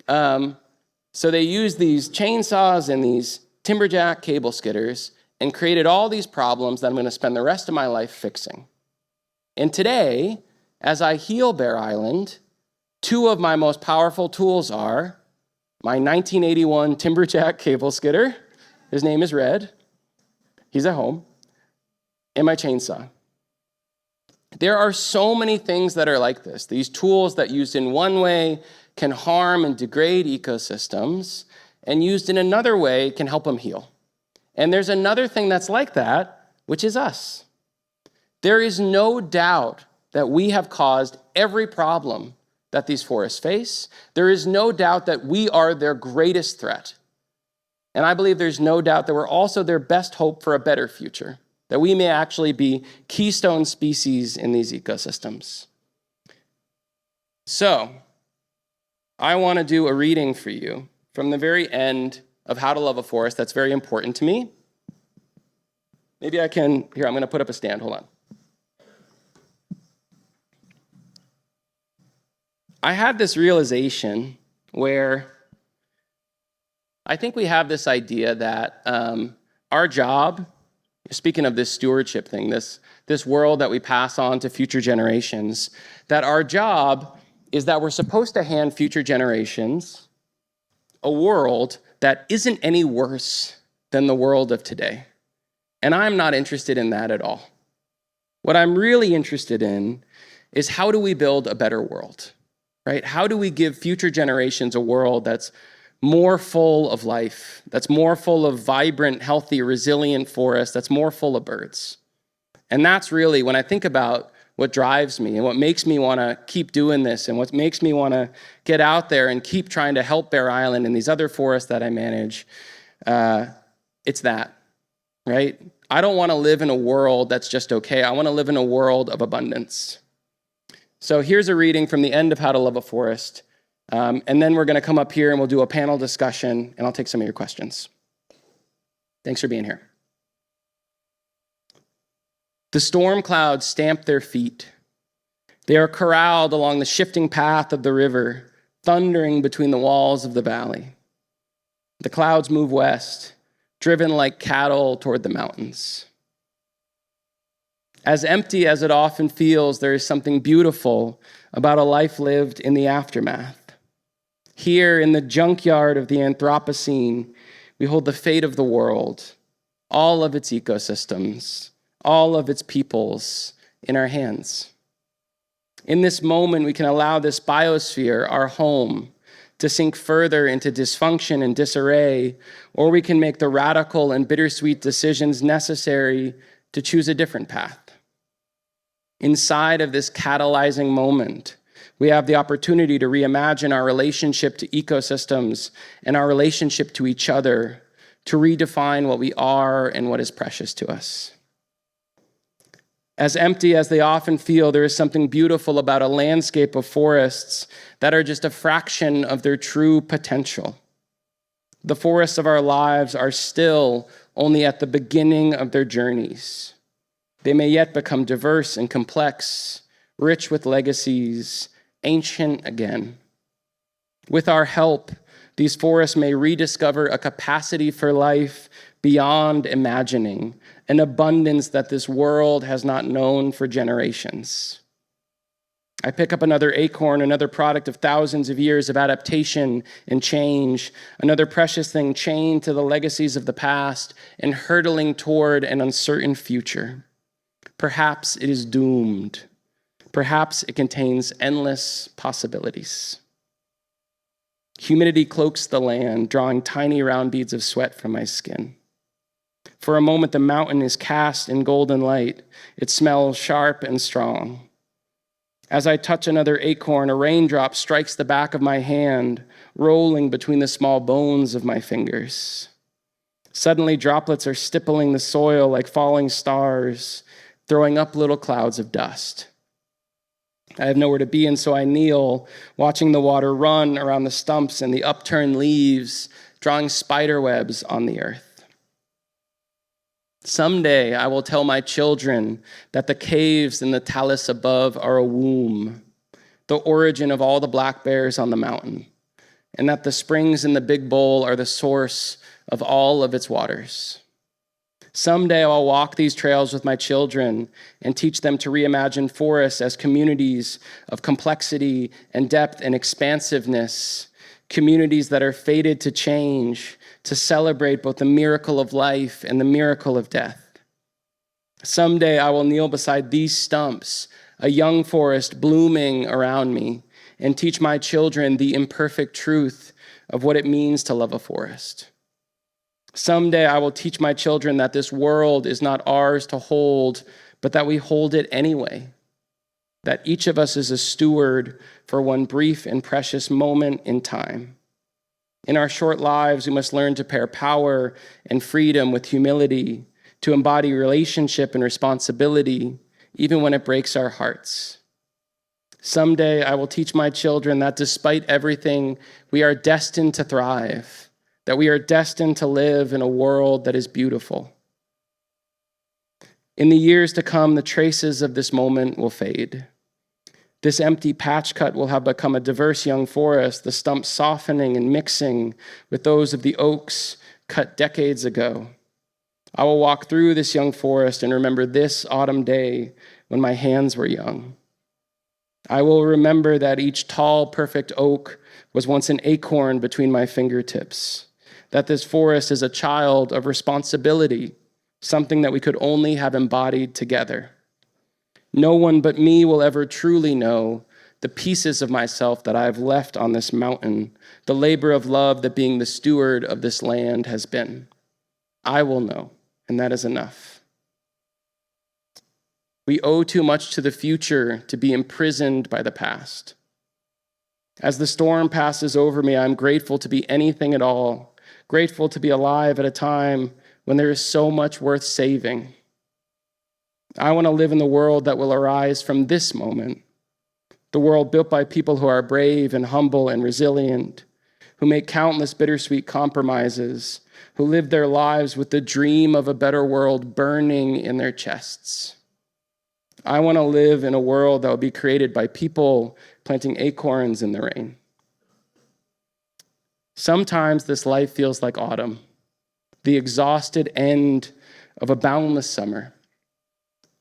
So they use these chainsaws and these Timberjack cable skidders and created all these problems that I'm going to spend the rest of my life fixing. And today, as I heal Bear Island, two of my most powerful tools are my 1981 Timberjack cable skidder, his name is Red, he's at home, and my chainsaw. There are so many things that are like this. These tools that used in one way can harm and degrade ecosystems, and used in another way can help them heal. And there's another thing that's like that, which is us. There is no doubt that we have caused every problem that these forests face. There is no doubt that we are their greatest threat. And I believe there's no doubt that we're also their best hope for a better future, that we may actually be keystone species in these ecosystems. So, I want to do a reading for you from the very end of How to Love a Forest that's very important to me. Maybe I can, here, I'm going to put up a stand, hold on. I had this realization where I think we have this idea that our job, speaking of this stewardship thing, this world that we pass on to future generations, that our job is that we're supposed to hand future generations a world that isn't any worse than the world of today. And I'm not interested in that at all. What I'm really interested in is how do we build a better world? Right? How do we give future generations a world that's more full of life, that's more full of vibrant, healthy, resilient forests, that's more full of birds? And that's really, when I think about what drives me and what makes me want to keep doing this and what makes me want to get out there and keep trying to help Bear Island and these other forests that I manage, it's that, right? I don't want to live in a world that's just okay. I want to live in a world of abundance. So here's a reading from the end of How to Love a Forest. And then we're going to come up here and we'll do a panel discussion, and I'll take some of your questions. Thanks for being here. The storm clouds stamp their feet. They are corralled along the shifting path of the river, thundering between the walls of the valley. The clouds move west, driven like cattle toward the mountains. As empty as it often feels, there is something beautiful about a life lived in the aftermath. Here in the junkyard of the Anthropocene, we hold the fate of the world, all of its ecosystems, all of its peoples in our hands. In this moment, we can allow this biosphere, our home, to sink further into dysfunction and disarray, or we can make the radical and bittersweet decisions necessary to choose a different path. Inside of this catalyzing moment, we have the opportunity to reimagine our relationship to ecosystems and our relationship to each other, to redefine what we are and what is precious to us. As empty as they often feel, there is something beautiful about a landscape of forests that are just a fraction of their true potential. The forests of our lives are still only at the beginning of their journeys. They may yet become diverse and complex, rich with legacies, ancient again. With our help, these forests may rediscover a capacity for life beyond imagining, an abundance that this world has not known for generations. I pick up another acorn, another product of thousands of years of adaptation and change, another precious thing chained to the legacies of the past and hurtling toward an uncertain future. Perhaps it is doomed. Perhaps it contains endless possibilities. Humidity cloaks the land, drawing tiny round beads of sweat from my skin. For a moment, the mountain is cast in golden light. It smells sharp and strong. As I touch another acorn, a raindrop strikes the back of my hand, rolling between the small bones of my fingers. Suddenly, droplets are stippling the soil like falling stars, throwing up little clouds of dust. I have nowhere to be, and so I kneel, watching the water run around the stumps and the upturned leaves, drawing spider webs on the earth. Someday I will tell my children that the caves in the talus above are a womb, the origin of all the black bears on the mountain, and that the springs in the big bowl are the source of all of its waters. Someday I'll walk these trails with my children and teach them to reimagine forests as communities of complexity and depth and expansiveness, communities that are fated to change, to celebrate both the miracle of life and the miracle of death. Someday I will kneel beside these stumps, a young forest blooming around me, and teach my children the imperfect truth of what it means to love a forest. Someday I will teach my children that this world is not ours to hold, but that we hold it anyway. That each of us is a steward for one brief and precious moment in time. In our short lives, we must learn to pair power and freedom with humility, to embody relationship and responsibility, even when it breaks our hearts. Someday I will teach my children that despite everything, we are destined to thrive, that we are destined to live in a world that is beautiful. In the years to come, the traces of this moment will fade. This empty patch cut will have become a diverse young forest, the stumps softening and mixing with those of the oaks cut decades ago. I will walk through this young forest and remember this autumn day when my hands were young. I will remember that each tall, perfect oak was once an acorn between my fingertips, that this forest is a child of responsibility, something that we could only have embodied together. No one but me will ever truly know the pieces of myself that I have left on this mountain, the labor of love that being the steward of this land has been. I will know, and that is enough. We owe too much to the future to be imprisoned by the past. As the storm passes over me, I'm grateful to be anything at all, grateful to be alive at a time when there is so much worth saving. I want to live in the world that will arise from this moment, the world built by people who are brave and humble and resilient, who make countless bittersweet compromises, who live their lives with the dream of a better world burning in their chests. I want to live in a world that will be created by people planting acorns in the rain. Sometimes this life feels like autumn, the exhausted end of a boundless summer.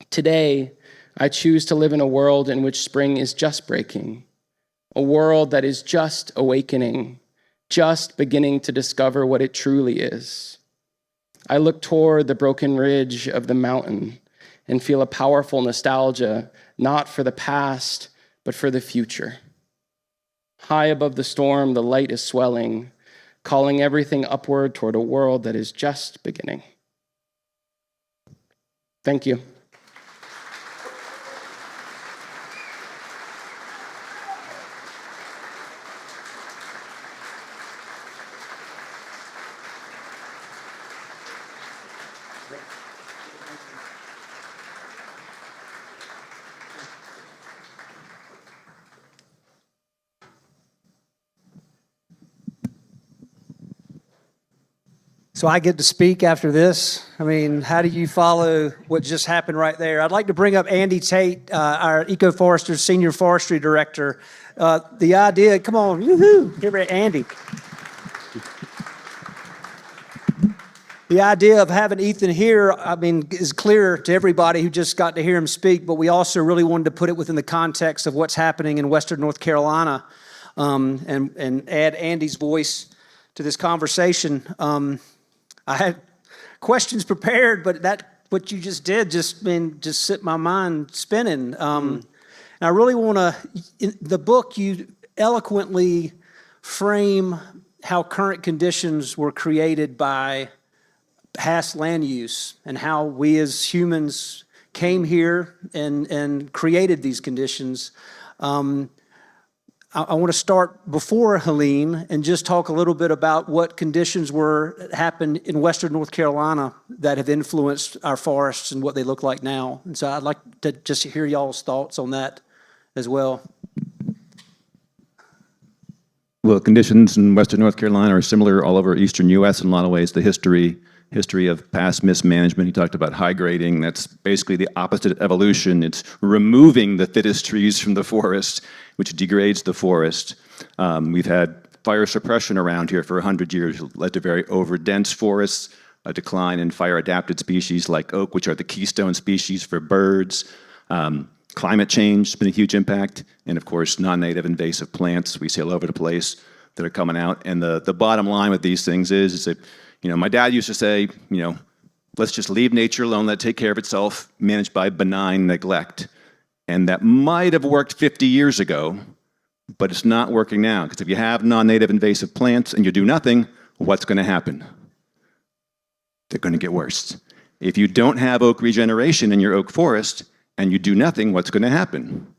Today, I choose to live in a world in which spring is just breaking, a world that is just awakening, just beginning to discover what it truly is. I look toward the broken ridge of the mountain and feel a powerful nostalgia, not for the past, but for the future. High above the storm, the light is swelling, calling everything upward toward a world that is just beginning. Thank you. So I get to speak after this. I mean, how do you follow what just happened right there? I'd like to bring up Andy Tait, our EcoForesters Senior Forestry Director. The idea, come on, woohoo, here, Andy. The idea of having Ethan here, I mean, is clear to everybody who just got to hear him speak, but we also really wanted to put it within the context of what's happening in Western North Carolina, and add Andy's voice to this conversation. I had questions prepared, but what you just did just set my mind spinning. And I really want to, in the book, you eloquently frame how current conditions were created by past land use and how we as humans came here and created these conditions. I want to start before Helene and just talk a little bit about what conditions happened in Western North Carolina that have influenced our forests and what they look like now. And so I'd like to just hear y'all's thoughts on that as well. Well, conditions in Western North Carolina are similar all over eastern U.S. in a lot of ways. The history of past mismanagement. He talked about high grading. That's basically the opposite of evolution. It's removing the fittest trees from the forest, which degrades the forest. We've had fire suppression around here for 100 years, led to very over-dense forests, a decline in fire-adapted species like oak, which are the keystone species for birds. Climate change has been a huge impact, and of course, non-native invasive plants we see all over the place that are coming out. And the bottom line with these things is that, my dad used to say, let's just leave nature alone, let it take care of itself, managed by benign neglect. And that might have worked 50 years ago, but it's not working now, because if you have non-native invasive plants and you do nothing, what's going to happen? They're going to get worse. If you don't have oak regeneration in your oak forest, and you do nothing, what's going to happen?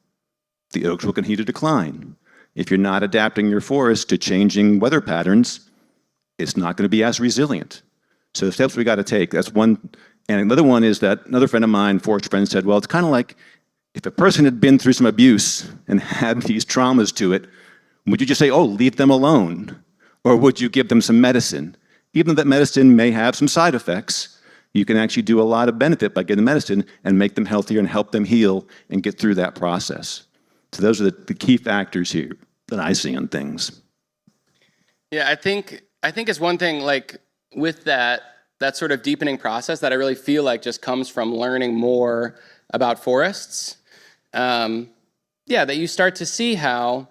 The oaks will continue to decline. If you're not adapting your forest to changing weather patterns, it's not going to be as resilient. So the steps we got to take, that's one. And another one is that another friend of mine, forest friend, said, well, it's kind of like if a person had been through some abuse and had these traumas to it, would you just say, oh, leave them alone? Or would you give them some medicine? Even though that medicine may have some side effects, you can actually do a lot of benefit by giving medicine and make them healthier and help them heal and get through that process. So those are the key factors here that I see on things. Yeah, I think it's one thing, like with that sort of deepening process that I really feel like just comes from learning more about forests. That you start to see how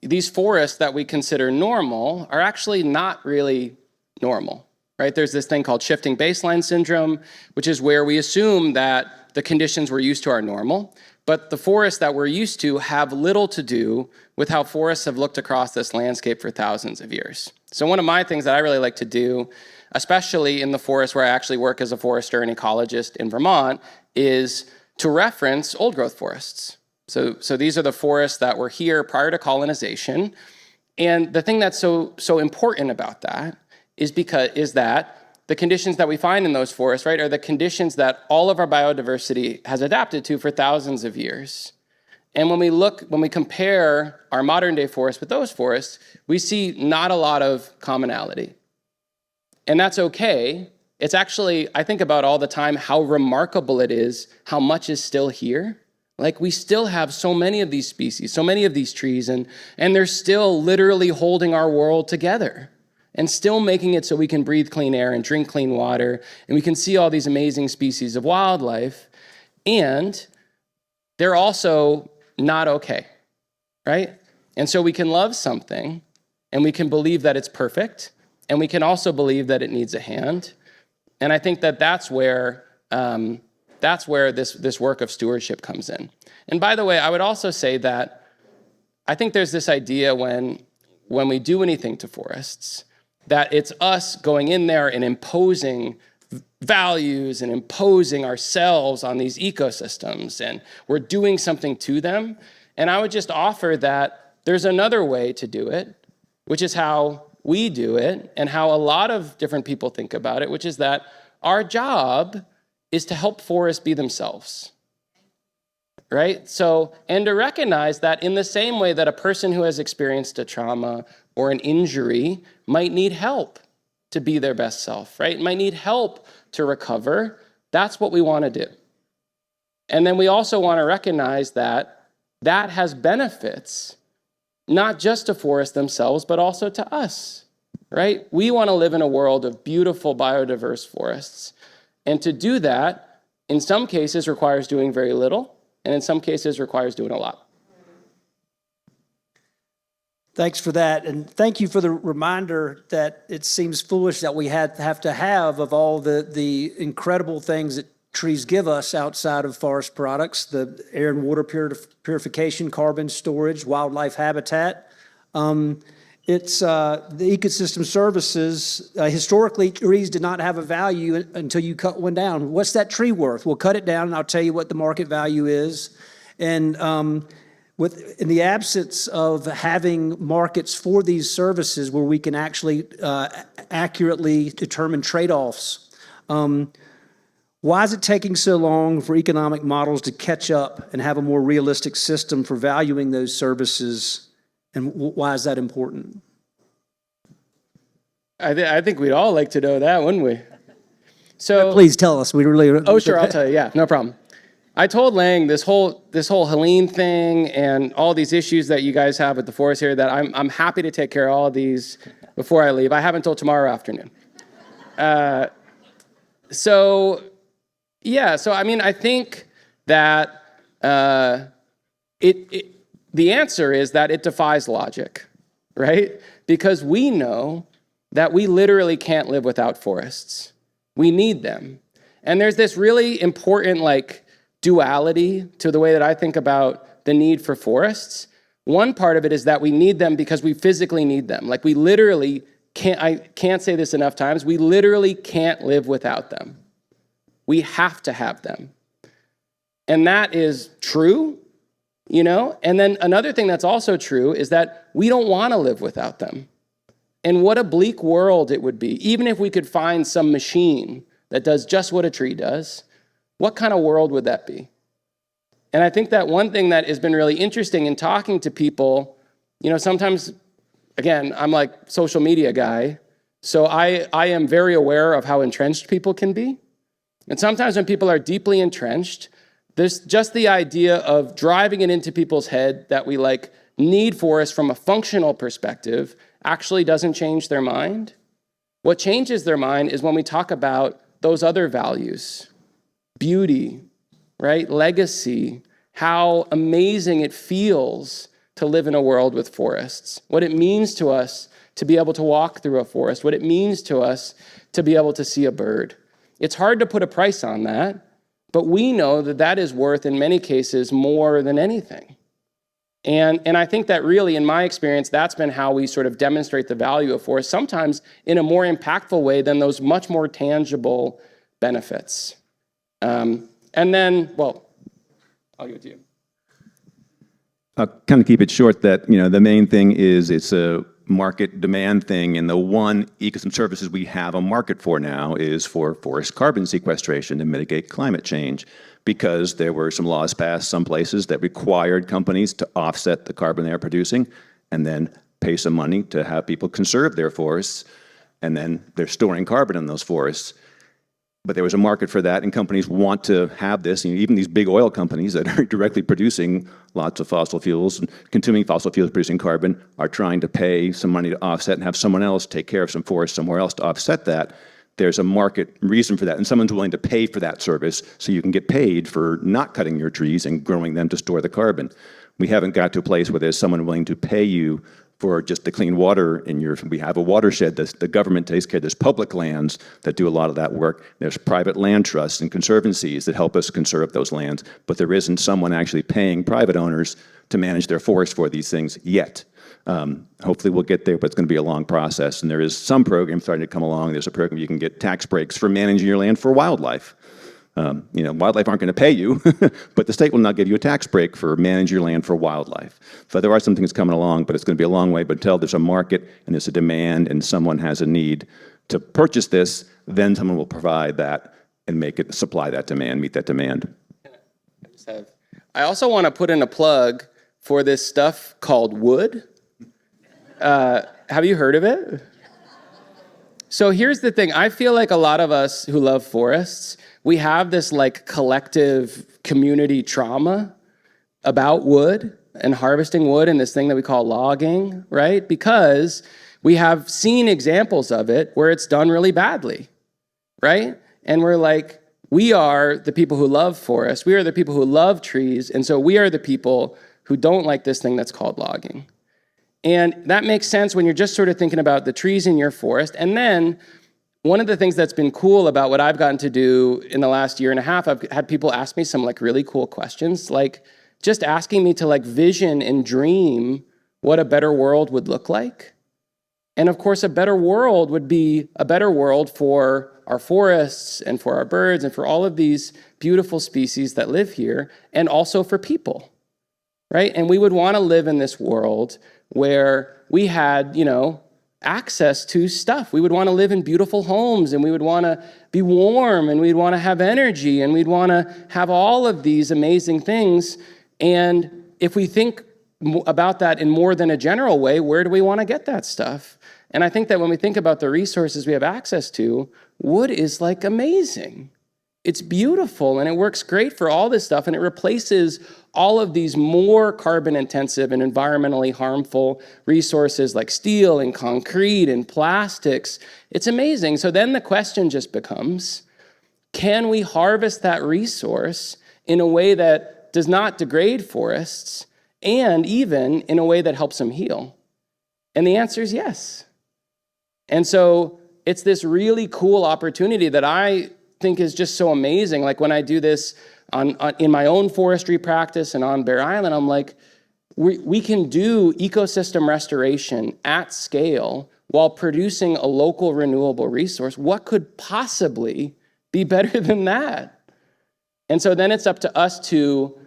these forests that we consider normal are actually not really normal. Right? There's this thing called shifting baseline syndrome, which is where we assume that the conditions we're used to are normal, but the forests that we're used to have little to do with how forests have looked across this landscape for thousands of years. So one of my things that I really like to do, especially in the forest where I actually work as a forester and ecologist in Vermont, is to reference old growth forests. So these are the forests that were here prior to colonization. And the thing that's so important about that is that the conditions that we find in those forests, right, are the conditions that all of our biodiversity has adapted to for thousands of years. And when we compare our modern day forests with those forests, we see not a lot of commonality. And that's okay. It's actually, I think about all the time how remarkable it is, how much is still here. Like we still have so many of these species, so many of these trees, and they're still literally holding our world together. And still making it so we can breathe clean air and drink clean water, and we can see all these amazing species of wildlife, and they're also not okay, right? And so we can love something, and we can believe that it's perfect, and we can also believe that it needs a hand. And I think that's where this work of stewardship comes in. And by the way, I would also say that I think there's this idea when we do anything to forests, that it's us going in there and imposing values and imposing ourselves on these ecosystems, and we're doing something to them. And I would just offer that there's another way to do it, which is how we do it and how a lot of different people think about it, which is that our job is to help forests be themselves. Right? So, and to recognize that in the same way that a person who has experienced a trauma or an injury might need help to be their best self, right? Might need help to recover. That's what we want to do. And then we also want to recognize that that has benefits, not just to forests themselves, but also to us, right? We want to live in a world of beautiful biodiverse forests. And to do that, in some cases, requires doing very little, and in some cases requires doing a lot. Thanks for that, and thank you for the reminder that it seems foolish that we have to have of all the incredible things that trees give us outside of forest products, the air and water purification, carbon storage, wildlife habitat. It's the ecosystem services. Historically, trees did not have a value until you cut one down. What's that tree worth? We'll cut it down, and I'll tell you what the market value is. And in the absence of having markets for these services where we can actually accurately determine trade-offs, Why is it taking so long for economic models to catch up and have a more realistic system for valuing those services? And why is that important? I think we'd all like to know that, wouldn't we? So Please tell us. We really. Oh, sure, I'll tell you. Yeah, no problem. I told Lang this whole Helene thing and all these issues that you guys have with the forest here that I'm happy to take care of all of these before I leave. I have until tomorrow afternoon. So I mean, I think that the answer is that it defies logic, right? Because we know that we literally can't live without forests. We need them. And there's this really important duality to the way that I think about the need for forests. One part of it is that we need them because we physically need them. We literally can't, I can't say this enough times, we literally can't live without them. We have to have them. And that is true, And then another thing that's also true is that we don't want to live without them. And what a bleak world it would be, even if we could find some machine that does just what a tree does. What kind of world would that be? And I think that one thing that has been really interesting in talking to people, sometimes, again, I'm social media guy, so I am very aware of how entrenched people can be. And sometimes when people are deeply entrenched, there's just the idea of driving it into people's head that we need forests from a functional perspective actually doesn't change their mind. What changes their mind is when we talk about those other values, beauty, right? Legacy, how amazing it feels to live in a world with forests, what it means to us to be able to walk through a forest, what it means to us to be able to see a bird. It's hard to put a price on that, but we know that that is worth, in many cases, more than anything. And I think that really, in my experience, that's been how we sort of demonstrate the value of forests, sometimes in a more impactful way than those much more tangible benefits. And then, I'll give it to you. I'll kind of keep it short that, the main thing is it's a market demand thing, and the one ecosystem services we have a market for now is for forest carbon sequestration to mitigate climate change, because there were some laws passed some places that required companies to offset the carbon they are producing and then pay some money to have people conserve their forests, and then they're storing carbon in those forests. But there was a market for that, and companies want to have this. Even these big oil companies that are directly producing lots of fossil fuels and consuming fossil fuels, producing carbon, are trying to pay some money to offset and have someone else take care of some forest somewhere else to offset that. There's a market reason for that, and someone's willing to pay for that service so you can get paid for not cutting your trees and growing them to store the carbon. We haven't got to a place where there's someone willing to pay you for just the clean water in we have a watershed that the government takes care of. There's public lands that do a lot of that work. There's private land trusts and conservancies that help us conserve those lands, but there isn't someone actually paying private owners to manage their forests for these things yet. Hopefully we'll get there, but it's going to be a long process. And there is some program starting to come along. There's a program you can get tax breaks for managing your land for wildlife. Wildlife aren't going to pay you, but the state will not give you a tax break for managing your land for wildlife. So there are some things coming along, but it's going to be a long way. But until there's a market and there's a demand and someone has a need to purchase this, then someone will provide that and supply that demand, meet that demand. I also want to put in a plug for this stuff called wood. Have you heard of it? So here's the thing. I feel like a lot of us who love forests, we have this collective community trauma about wood and harvesting wood and this thing that we call logging, right? Because we have seen examples of it where it's done really badly, right? And we're we are the people who love forests. We are the people who love trees. And so we are the people who don't like this thing that's called logging. And that makes sense when you're just sort of thinking about the trees in your forest. And then one of the things that's been cool about what I've gotten to do in the last year and a half, I've had people ask me some really cool questions, just asking me to vision and dream what a better world would look like. And of course, a better world would be a better world for our forests and for our birds and for all of these beautiful species that live here, and also for people, right? And we would want to live in this world where we had, access to stuff. We would want to live in beautiful homes, and we would want to be warm, and we'd want to have energy, and we'd want to have all of these amazing things. And if we think about that in more than a general way, where do we want to get that stuff? And I think that when we think about the resources we have access to, wood is like amazing. It's beautiful, and it works great for all this stuff, and it replaces all of these more carbon-intensive and environmentally harmful resources like steel and concrete and plastics. It's amazing. So then the question just becomes, can we harvest that resource in a way that does not degrade forests, and even in a way that helps them heal? And the answer is yes. And so it's this really cool opportunity that I think is just so amazing. Like when I do this in my own forestry practice and on Bear Island, I'm like, we can do ecosystem restoration at scale while producing a local renewable resource. What could possibly be better than that? And so then it's up to us to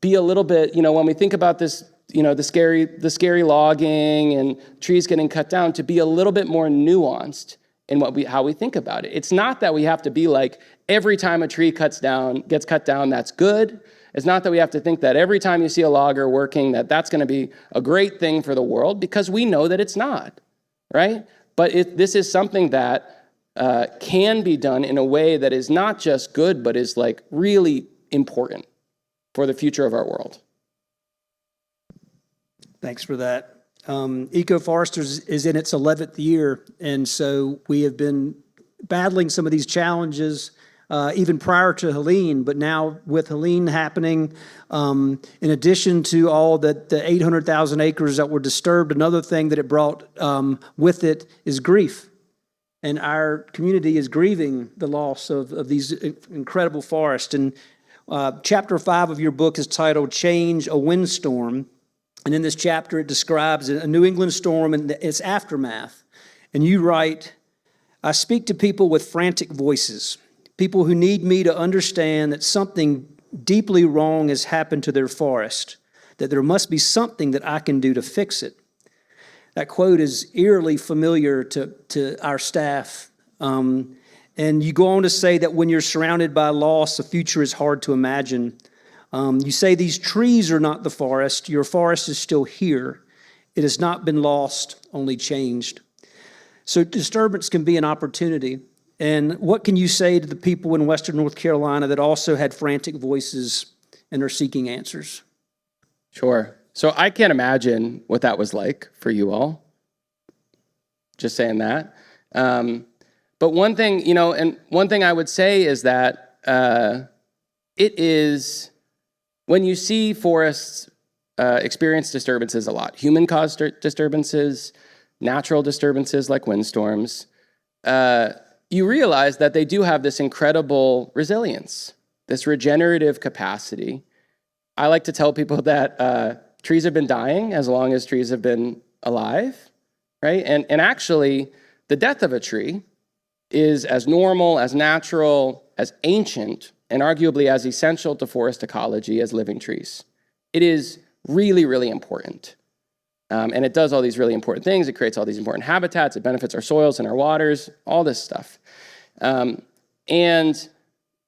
be a little bit, when we think about this, the scary logging and trees getting cut down, to be a little bit more nuanced in how we think about it. It's not that we have to be like, every time a tree gets cut down, that's good. It's not that we have to think that every time you see a logger working, that's going to be a great thing for the world, because we know that it's not, right? But this is something that can be done in a way that is not just good, but is like really important for the future of our world. Thanks for that. EcoForesters is in its 11th year, and so we have been battling some of these challenges even prior to Helene, but now with Helene happening, in addition to all the 800,000 acres that were disturbed, another thing that it brought with it is grief. And our community is grieving the loss of these incredible forests. And chapter 5 of your book is titled Change, a Windstorm. And in this chapter, it describes a New England storm and its aftermath. And you write, I speak to people with frantic voices, people who need me to understand that something deeply wrong has happened to their forest, that there must be something that I can do to fix it. That quote is eerily familiar to our staff. And you go on to say that when you're surrounded by loss, the future is hard to imagine. You say these trees are not the forest. Your forest is still here. It has not been lost, only changed. So disturbance can be an opportunity. And what can you say to the people in Western North Carolina that also had frantic voices and are seeking answers? Sure. So I can't imagine what that was like for you all. Just saying that. But one thing, and one thing I would say is that it is, when you see forests experience disturbances a lot, human-caused disturbances, natural disturbances like windstorms, you realize that they do have this incredible resilience, this regenerative capacity. I like to tell people that trees have been dying as long as trees have been alive, right? And actually, the death of a tree is as normal, as natural, as ancient, and arguably as essential to forest ecology as living trees. It is really, really important. And it does all these really important things. It creates all these important habitats. It benefits our soils and our waters, all this stuff. And,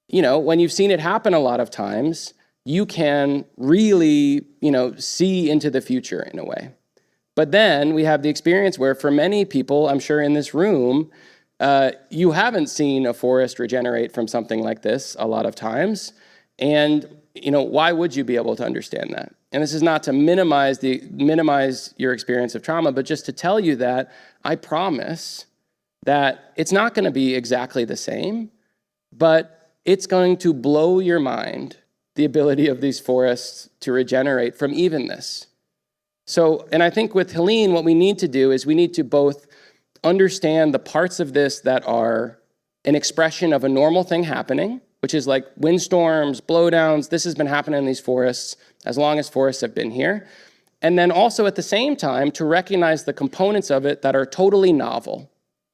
when you've seen it happen a lot of times, you can really, see into the future in a way. But then we have the experience where for many people, I'm sure in this room, you haven't seen a forest regenerate from something like this a lot of times. And, why would you be able to understand that? And this is not to minimize your experience of trauma, but just to tell you that I promise that it's not going to be exactly the same, but it's going to blow your mind, the ability of these forests to regenerate from even this. So, and I think with Helene, what we need to do is we need to both understand the parts of this that are an expression of a normal thing happening, which is like windstorms, blowdowns. This has been happening in these forests as long as forests have been here. And then also at the same time to recognize the components of it that are totally novel,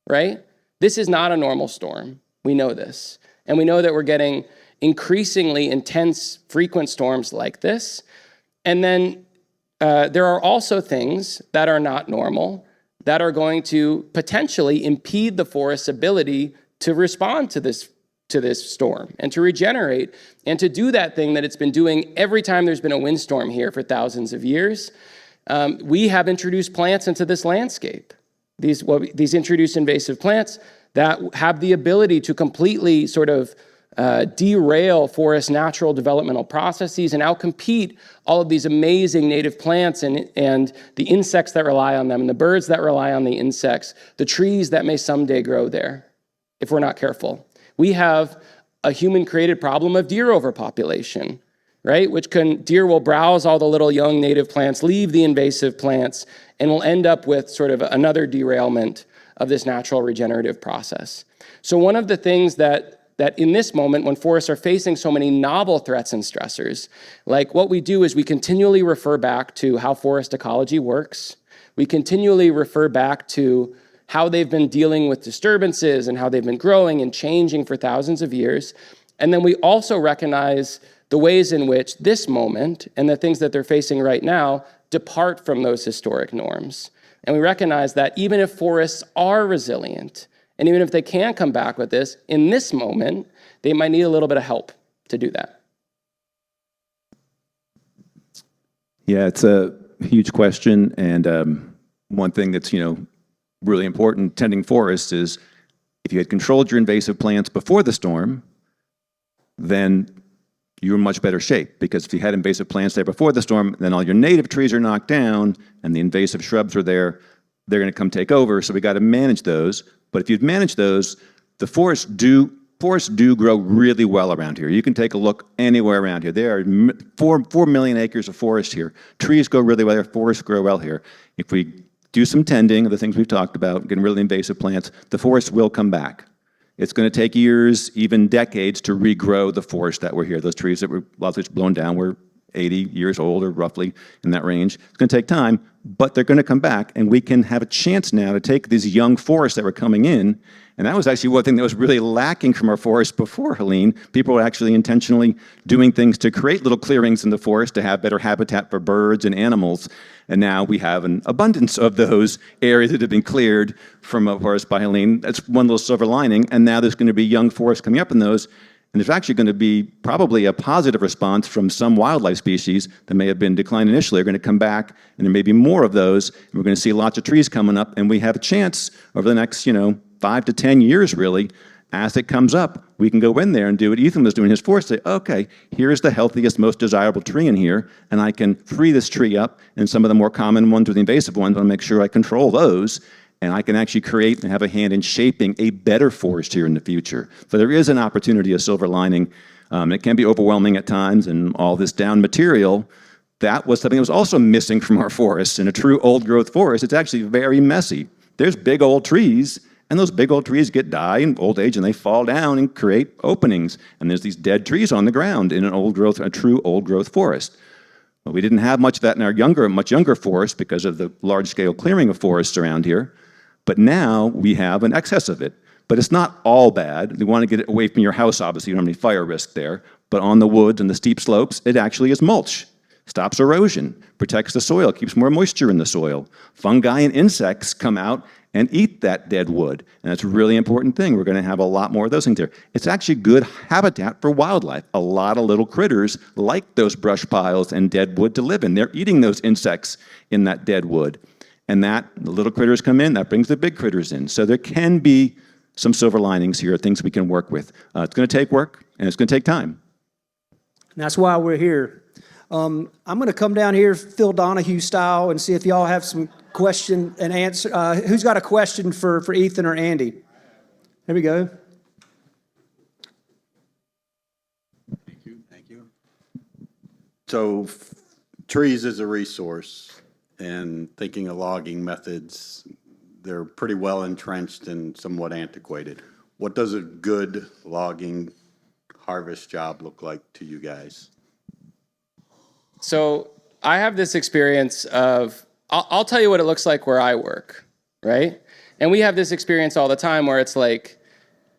right? This is not a normal storm. We know this. And we know that we're getting increasingly intense, frequent storms like this. And then there are also things that are not normal that are going to potentially impede the forest's ability to respond to this storm and to regenerate and to do that thing that it's been doing every time there's been a windstorm here for thousands of years. We have introduced plants into this landscape. These introduced invasive plants that have the ability to completely sort of derail forest natural developmental processes and outcompete all of these amazing native plants and the insects that rely on them and the birds that rely on the insects, the trees that may someday grow there if we're not careful. We have a human-created problem of deer overpopulation, right? Deer will browse all the little young native plants, leave the invasive plants, and will end up with sort of another derailment of this natural regenerative process. So one of the things that in this moment, when forests are facing so many novel threats and stressors, like what we do is we continually refer back to how forest ecology works. We continually refer back to how they've been dealing with disturbances and how they've been growing and changing for thousands of years. And then we also recognize the ways in which this moment and the things that they're facing right now depart from those historic norms. And we recognize that even if forests are resilient, and even if they can come back with this, in this moment, they might need a little bit of help to do that. Yeah, it's a huge question, and one thing that's really important tending forests is if you had controlled your invasive plants before the storm, then you're in much better shape, because if you had invasive plants there before the storm, then all your native trees are knocked down and the invasive shrubs are there, they're going to come take over, so we got to manage those. But if you've managed those, the forests do grow really well around here. You can take a look anywhere around here. There are 4 million acres of forest here. Trees grow really well here, forests grow well here. If we do some tending of the things we've talked about, getting rid of the invasive plants, the forest will come back. It's going to take years, even decades, to regrow the forest that were here. Those trees that were largely blown down were 80 years old, or roughly in that range. It's going to take time, but they're going to come back, and we can have a chance now to take these young forests that were coming in, and that was actually one thing that was really lacking from our forests before Helene. People were actually intentionally doing things to create little clearings in the forest to have better habitat for birds and animals, and now we have an abundance of those areas that have been cleared from a forest by Helene. That's one little silver lining, and now there's going to be young forests coming up in those. And there's actually going to be probably a positive response from some wildlife species that may have been declined initially are going to come back, and there may be more of those, and we're going to see lots of trees coming up, and we have a chance over the next 5 to 10 years really, as it comes up, we can go in there and do what Ethan was doing in his forest, say, okay, here's the healthiest, most desirable tree in here, and I can free this tree up, and some of the more common ones or the invasive ones, I want to make sure I control those, and I can actually create and have a hand in shaping a better forest here in the future. So there is an opportunity, a silver lining. It can be overwhelming at times, and all this down material, that was something that was also missing from our forests. In a true old-growth forest, it's actually very messy. There's big old trees, and those big old trees die in old age, and they fall down and create openings. And there's these dead trees on the ground in a true old-growth forest. Well, we didn't have much of that in our much younger forests because of the large-scale clearing of forests around here. But now we have an excess of it. But it's not all bad. You want to get it away from your house, obviously. You don't have any fire risk there. But on the woods and the steep slopes, it actually is mulch. Stops erosion, protects the soil, keeps more moisture in the soil. Fungi and insects come out and eat that dead wood. And that's a really important thing. We're going to have a lot more of those things there. It's actually good habitat for wildlife. A lot of little critters like those brush piles and dead wood to live in. They're eating those insects in that dead wood. And the little critters come in, that brings the big critters in. So there can be some silver linings here, things we can work with. It's going to take work, and it's going to take time. And that's why we're here. I'm going to come down here Phil Donahue style and see if y'all have some question and answer. Who's got a question for Ethan or Andy? There we go. Thank you. So trees as a resource, and thinking of logging methods, they're pretty well entrenched and somewhat antiquated. What does a good logging harvest job look like to you guys? So I have this experience of, I'll tell you what it looks like where I work, right? And we have this experience all the time where it's like,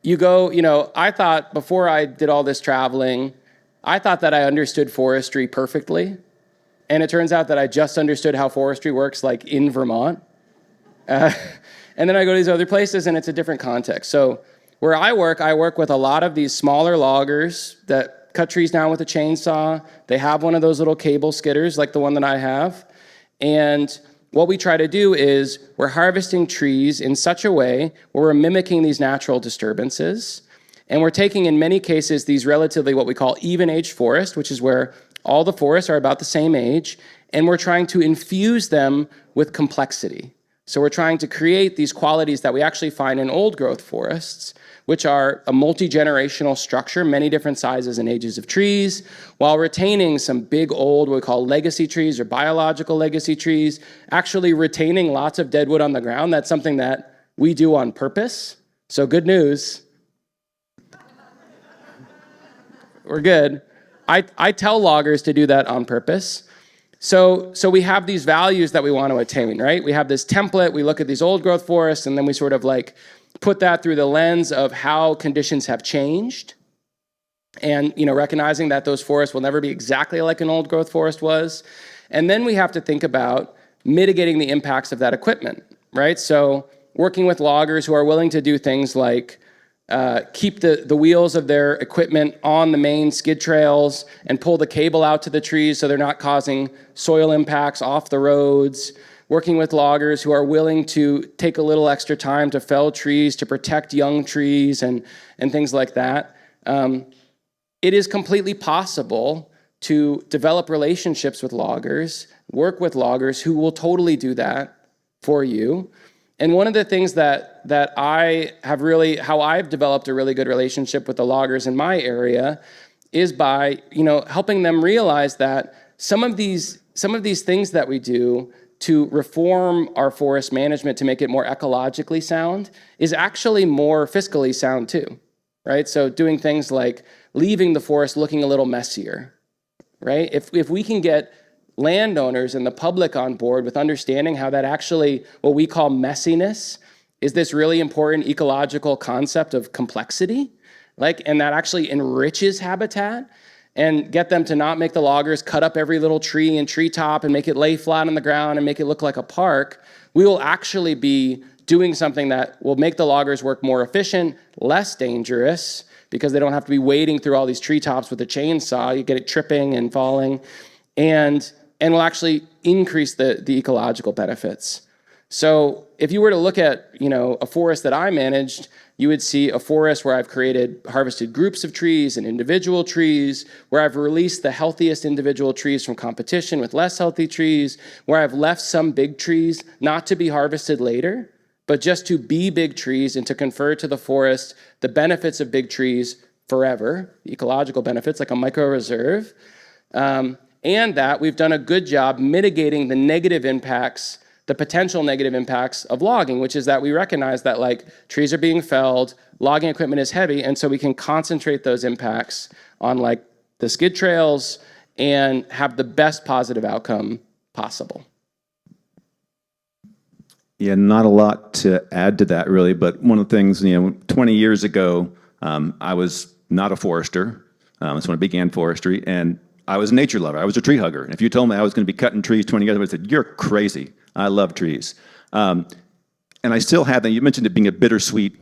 you go, I thought before I did all this traveling, I thought that I understood forestry perfectly. And it turns out that I just understood how forestry works, like in Vermont. And then I go to these other places and it's a different context. So where I work with a lot of these smaller loggers that cut trees down with a chainsaw. They have one of those little cable skidders like the one that I have. And what we try to do is we're harvesting trees in such a way where we're mimicking these natural disturbances. And we're taking, in many cases, these relatively what we call even-age forests, which is where all the forests are about the same age, and we're trying to infuse them with complexity. So we're trying to create these qualities that we actually find in old-growth forests, which are a multi-generational structure, many different sizes and ages of trees, while retaining some big old, what we call legacy trees or biological legacy trees, actually retaining lots of dead wood on the ground. That's something that we do on purpose. So good news. We're good. I tell loggers to do that on purpose. So we have these values that we want to attain, right? We have this template, we look at these old growth forests, and then we sort of like put that through the lens of how conditions have changed. And, recognizing that those forests will never be exactly like an old growth forest was. And then we have to think about mitigating the impacts of that equipment, right? So working with loggers who are willing to do things like keep the wheels of their equipment on the main skid trails and pull the cable out to the trees so they're not causing soil impacts off the roads. Working with loggers who are willing to take a little extra time to fell trees, to protect young trees and things like that. It is completely possible to develop relationships with loggers, work with loggers who will totally do that for you. And one of the things that how I've developed a really good relationship with the loggers in my area is by, helping them realize that some of these things that we do to reform our forest management to make it more ecologically sound is actually more fiscally sound too, right? So doing things like leaving the forest looking a little messier, right? If we can get landowners and the public on board with understanding how that actually, what we call messiness, is this really important ecological concept of complexity, and that actually enriches habitat, and get them to not make the loggers cut up every little tree and treetop and make it lay flat on the ground and make it look like a park, we will actually be doing something that will make the loggers work more efficient, less dangerous, because they don't have to be wading through all these treetops with a chainsaw. You get it tripping and falling, and will actually increase the ecological benefits. So if you were to look at, a forest that I managed, you would see a forest where I've harvested groups of trees and individual trees, where I've released the healthiest individual trees from competition with less healthy trees, where I've left some big trees not to be harvested later, but just to be big trees and to confer to the forest the benefits of big trees forever, ecological benefits like a micro-reserve, and that we've done a good job mitigating the potential negative impacts of logging, which is that we recognize that trees are being felled, logging equipment is heavy, and so we can concentrate those impacts on the skid trails and have the best positive outcome possible. Yeah, not a lot to add to that really, but one of the things, 20 years ago, I was not a forester. That's when I began forestry, and I was a nature lover. I was a tree hugger. And if you told me I was going to be cutting trees 20 years ago, I would have said, you're crazy. I love trees. And I still have that. You mentioned it being a bittersweet,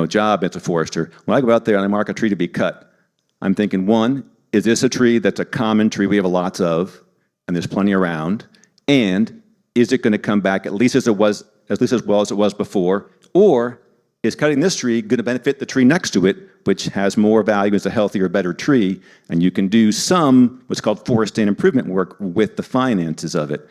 job as a forester. When I go out there and I mark a tree to be cut, I'm thinking, one, is this a tree that's a common tree we have lots of, and there's plenty around? And is it going to come back at least as well as it was before? Or is cutting this tree going to benefit the tree next to it, which has more value as a healthier, better tree? And you can do some what's called forest stand improvement work with the finances of it.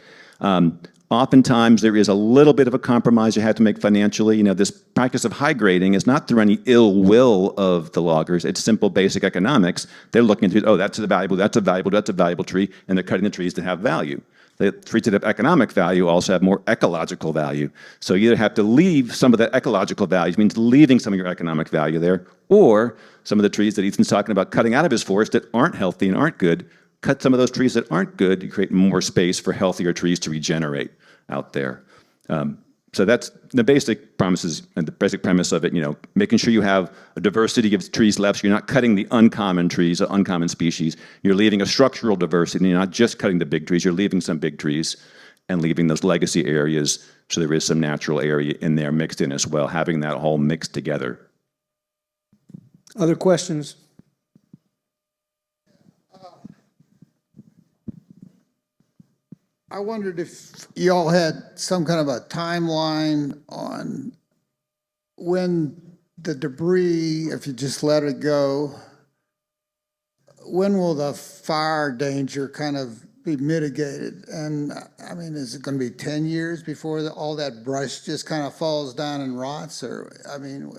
Oftentimes, there is a little bit of a compromise you have to make financially. This practice of high grading is not through any ill will of the loggers. It's simple, basic economics. They're looking to, that's a valuable tree, and they're cutting the trees that have value. The trees that have economic value also have more ecological value. So you either have to leave some of that ecological value, which means leaving some of your economic value there, or some of the trees that Ethan's talking about cutting out of his forest that aren't healthy and aren't good, cut some of those trees that aren't good to create more space for healthier trees to regenerate out there. So that's the basic promises and the basic premise of it, making sure you have a diversity of trees left, so you're not cutting the uncommon trees, or uncommon species. You're leaving a structural diversity. You're not just cutting the big trees, you're leaving some big trees and leaving those legacy areas So there is some natural area in there mixed in as well, having that all mixed together. Other questions? I wondered if y'all had some kind of a timeline on when the debris, if you just let it go, when will the fire danger kind of be mitigated? And I mean, is it going to be 10 years before all that brush just kind of falls down and rots? Or, I mean,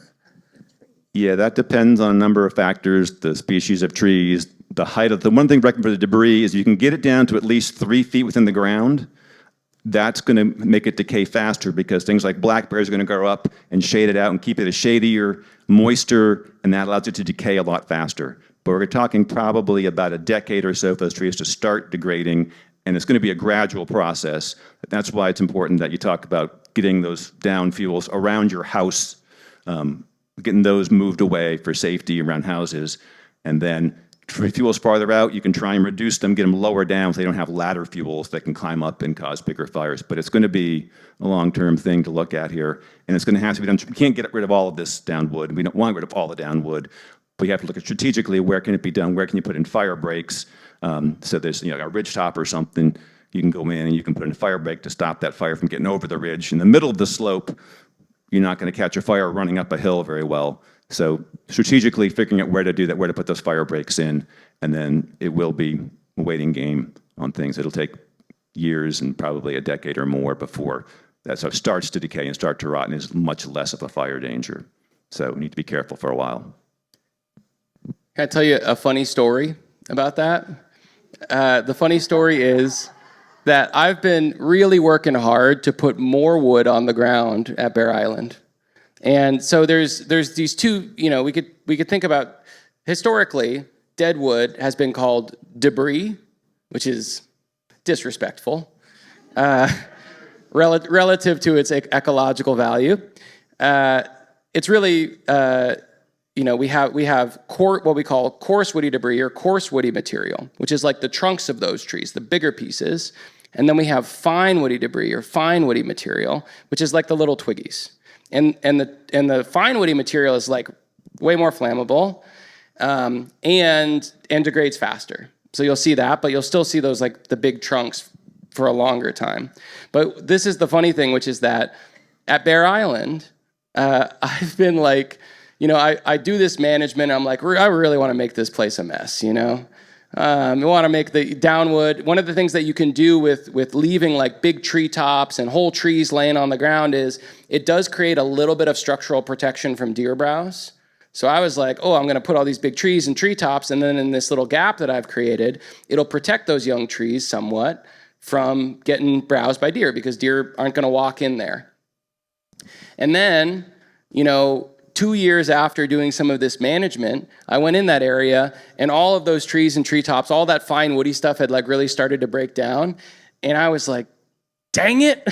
Yeah, that depends on a number of factors, the species of trees, the height of the one thing recommended for the debris is you can get it down to at least 3 feet within the ground. That's going to make it decay faster because things like blackberries are going to grow up and shade it out and keep it shadier, moister, and that allows it to decay a lot faster. But we're talking probably about a decade or so for those trees to start degrading, and it's going to be a gradual process. That's why it's important that you talk about getting those down fuels around your house, getting those moved away for safety around houses, and then fuels farther out, you can try and reduce them, get them lower down so they don't have ladder fuels that can climb up and cause bigger fires. But it's going to be a long-term thing to look at here, and it's going to have to be done. We can't get rid of all of this down wood. We don't want to get rid of all the down wood. But you have to look at strategically where can it be done, where can you put in fire breaks. So there's a ridge top or something, you can go in and you can put in a fire break to stop that fire from getting over the ridge. In the middle of the slope, you're not going to catch a fire running up a hill very well. So strategically figuring out where to do that, where to put those fire breaks in, and then it will be a waiting game on things. It'll take years and probably a decade or more before that stuff starts to decay and start to rot and is much less of a fire danger. So we need to be careful for a while. Can I tell you a funny story about that? The funny story is that I've been really working hard to put more wood on the ground at Bear Island. And so there's these two, we could think about historically, dead wood has been called debris, which is disrespectful, relative to its ecological value. It's really, we have what we call coarse woody debris or coarse woody material, which is like the trunks of those trees, the bigger pieces. And then we have fine woody debris or fine woody material, which is like the little twiggies. And the fine woody material is like way more flammable and degrades faster. So you'll see that, but you'll still see those like the big trunks for a longer time. But this is the funny thing, which is that at Bear Island, I've been like, I do this management. I'm like, I really want to make this place a mess, We want to make the downwood. One of the things that you can do with leaving like big tree tops and whole trees laying on the ground is it does create a little bit of structural protection from deer browse. So I was like, I'm going to put all these big trees and tree tops, and then in this little gap that I've created, it'll protect those young trees somewhat from getting browsed by deer because deer aren't going to walk in there. And then, 2 years after doing some of this management, I went in that area and all of those trees and treetops, all that fine woody stuff had like really started to break down. And I was like, dang it,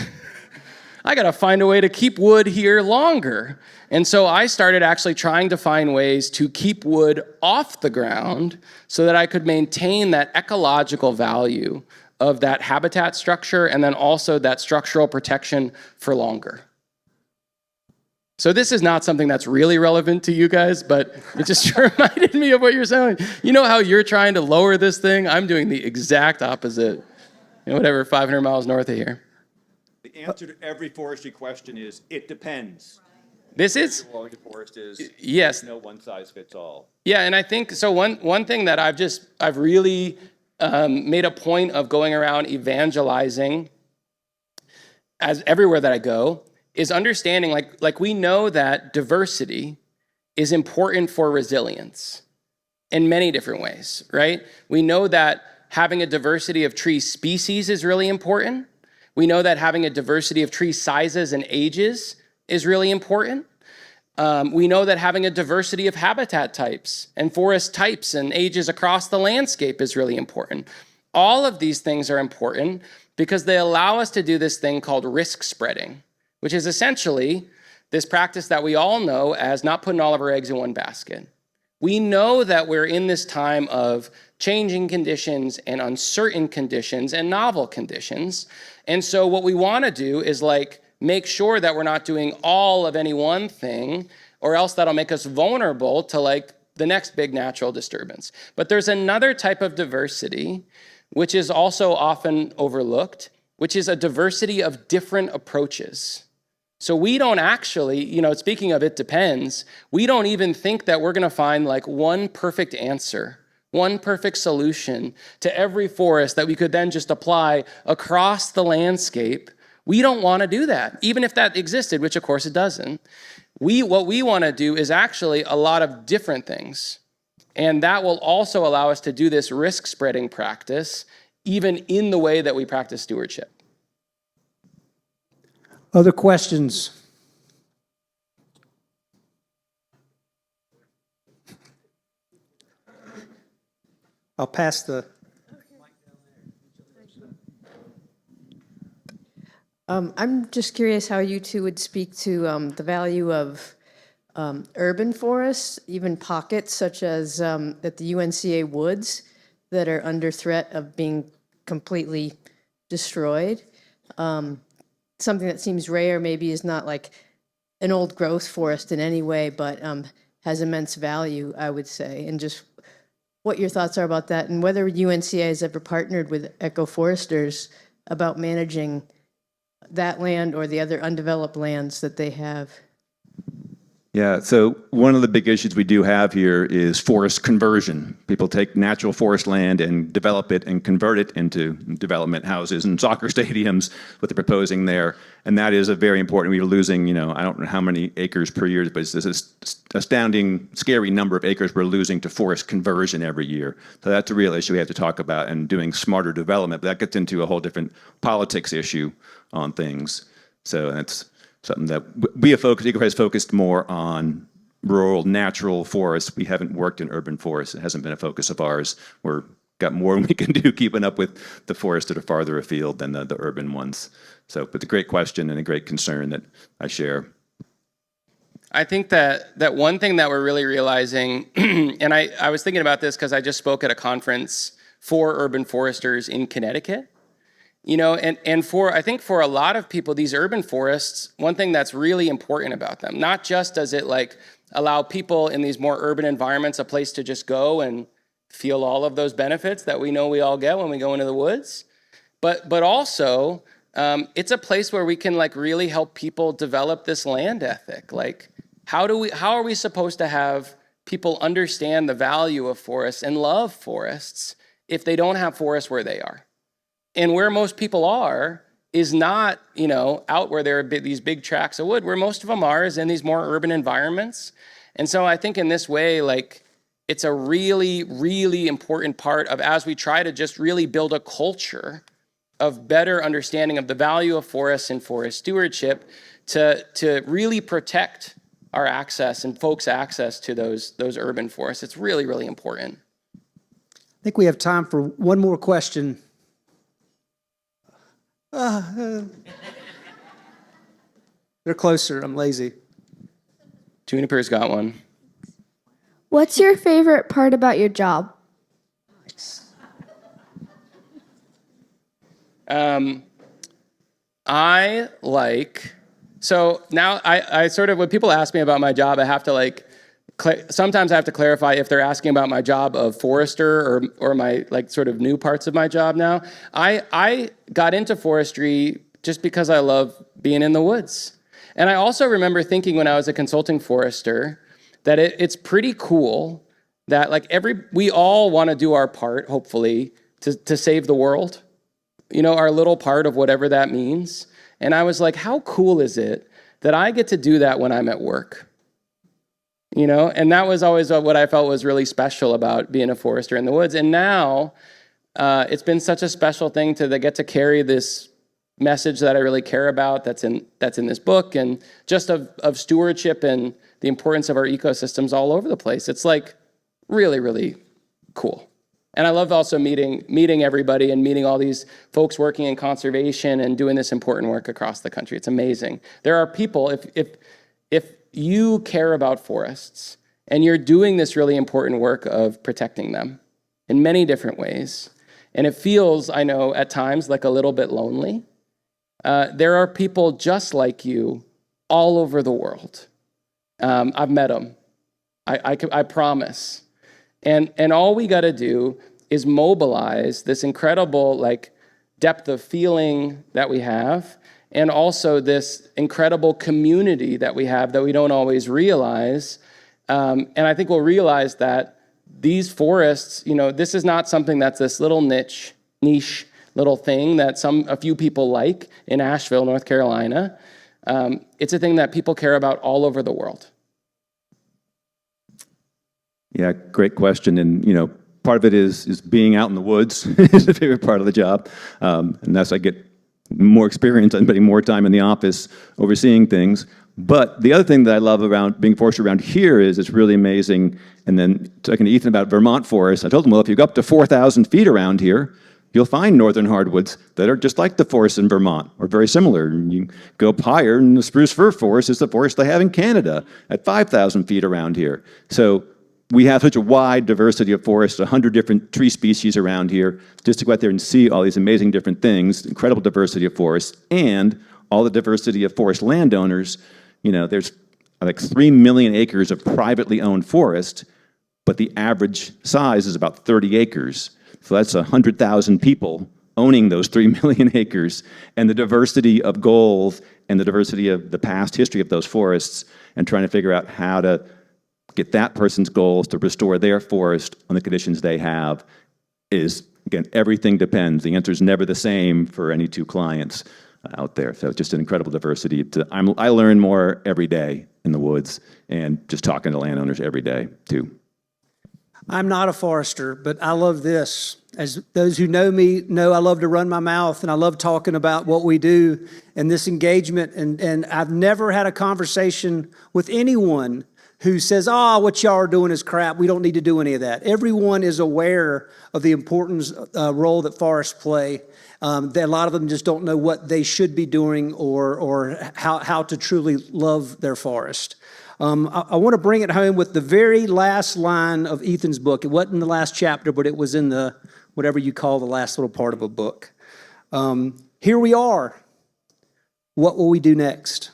I gotta find a way to keep wood here longer. And so I started actually trying to find ways to keep wood off the ground so that I could maintain that ecological value of that habitat structure and then also that structural protection for longer. So this is not something that's really relevant to you guys, but it just reminded me of what you're saying. You know how you're trying to lower this thing? I'm doing the exact opposite. 500 miles north of here. The answer to every forestry question is, it depends. This is? The forest is yes. No one size fits all. Yeah, and I think, so one thing that I've really made a point of going around evangelizing as everywhere that I go, is understanding, like we know that diversity is important for resilience in many different ways, right? We know that having a diversity of tree species is really important. We know that having a diversity of tree sizes and ages is really important. We know that having a diversity of habitat types and forest types and ages across the landscape is really important. All of these things are important because they allow us to do this thing called risk spreading, which is essentially this practice that we all know as not putting all of our eggs in one basket. We know that we're in this time of changing conditions and uncertain conditions and novel conditions. And so what we want to do is like make sure that we're not doing all of any one thing, or else that'll make us vulnerable to like the next big natural disturbance. But there's another type of diversity, which is also often overlooked, which is a diversity of different approaches. So we don't actually, speaking of it depends, we don't even think that we're gonna find like one perfect answer, one perfect solution to every forest that we could then just apply across the landscape. We don't wanna do that, even if that existed, which of course it doesn't. What we wanna do is actually a lot of different things. And that will also allow us to do this risk spreading practice, even in the way that we practice stewardship. Other questions? I'll pass the. I'm just curious how you two would speak to the value of urban forests, even pockets such as at the UNCA woods that are under threat of being completely destroyed. Something that seems rare maybe is not like an old growth forest in any way, but has immense value, I would say. And just what your thoughts are about that, and whether UNCA has ever partnered with EcoForesters about managing that land or the other undeveloped lands that they have. Yeah, so one of the big issues we do have here is forest conversion. People take natural forest land and develop it and convert it into development houses and soccer stadiums, what they're proposing there. And that is a very important, we're losing, I don't know how many acres per year, but it's this astounding, scary number of acres we're losing to forest conversion every year. So that's a real issue we have to talk about, and doing smarter development. But that gets into a whole different politics issue on things. So that's something that we have focused, EcoForesters has focused more on rural, natural forests. We haven't worked in urban forests. It hasn't been a focus of ours. We've got more we can do keeping up with the forests that are farther afield than the urban ones. So, but a great question and a great concern that I share. I think that one thing that we're really realizing, and I was thinking about this because I just spoke at a conference for urban foresters in Connecticut. And I think for a lot of people, these urban forests, one thing that's really important about them, not just does it like allow people in these more urban environments a place to just go and feel all of those benefits that we know we all get when we go into the woods, but also it's a place where we can like really help people develop this land ethic. Like how are we supposed to have people understand the value of forests and love forests if they don't have forests where they are? And where most people are is not, out where there are these big tracts of wood. Where most of them are is in these more urban environments. And so I think in this way, like, it's a really, really important part of, as we try to just really build a culture of better understanding of the value of forests and forest stewardship, to really protect our access and folks' access to those urban forests. It's really, really important. I think we have time for one more question. They're closer. I'm lazy. Juniper's got one. What's your favorite part about your job? So now I sort of, when people ask me about my job, I have to sometimes I have to clarify if they're asking about my job of forester or my sort of new parts of my job now. I got into forestry just because I love being in the woods. And I also remember thinking when I was a consulting forester that it's pretty cool that we all want to do our part, hopefully, to save the world, our little part of whatever that means. And I was like, how cool is it that I get to do that when I'm at work? And that was always what I felt was really special about being a forester in the woods. And now it's been such a special thing to get to carry this message that I really care about that's in this book, and just of stewardship and the importance of our ecosystems all over the place. It's really, really cool. And I love also meeting everybody and meeting all these folks working in conservation and doing this important work across the country. It's amazing. There are people, if you care about forests and you're doing this really important work of protecting them in many different ways, and it feels, I know, at times like a little bit lonely, there are people just like you all over the world. I've met them. I promise. And all we got to do is mobilize this incredible like depth of feeling that we have, and also this incredible community that we have that we don't always realize. And I think we'll realize that these forests, this is not something that's this little niche little thing that a few people like in Asheville, North Carolina. It's a thing that people care about all over the world. Yeah, great question. And, part of it is being out in the woods is a favorite part of the job. And that's, I get more experience and spending more time in the office overseeing things. But the other thing that I love about being forester around here is it's really amazing. And then talking to Ethan about Vermont forests, I told him, well, if you go up to 4,000 feet around here, you'll find northern hardwoods that are just like the forests in Vermont, or very similar. And you go up higher, and the spruce fir forest is the forest they have in Canada at 5,000 feet around here. So we have such a wide diversity of forests, 100 different tree species around here, just to go out there and see all these amazing different things, incredible diversity of forests, and all the diversity of forest landowners. There's like 3 million acres of privately owned forest, but the average size is about 30 acres. So that's 100,000 people owning those 3 million acres, and the diversity of goals and the diversity of the past history of those forests, and trying to figure out how to get that person's goals to restore their forest on the conditions they have is, again, everything depends. The answer is never the same for any two clients out there. So it's just an incredible diversity. I learn more every day in the woods, and just talking to landowners every day too. I'm not a forester, but I love this. As those who know me know, I love to run my mouth, and I love talking about what we do and this engagement. And I've never had a conversation with anyone who says, what y'all are doing is crap. We don't need to do any of that. Everyone is aware of the importance role that forests play. That a lot of them just don't know what they should be doing or how to truly love their forest. I want to bring it home with the very last line of Ethan's book. It wasn't in the last chapter, but it was in the, whatever you call the last little part of a book. Here we are. What will we do next?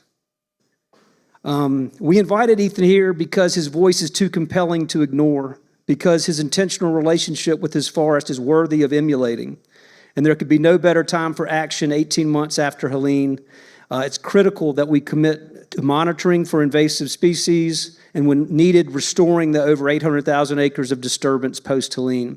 We invited Ethan here because his voice is too compelling to ignore, because his intentional relationship with his forest is worthy of emulating. And there could be no better time for action 18 months after Helene. It's critical that we commit to monitoring for invasive species, and when needed, restoring the over 800,000 acres of disturbance post-Helene.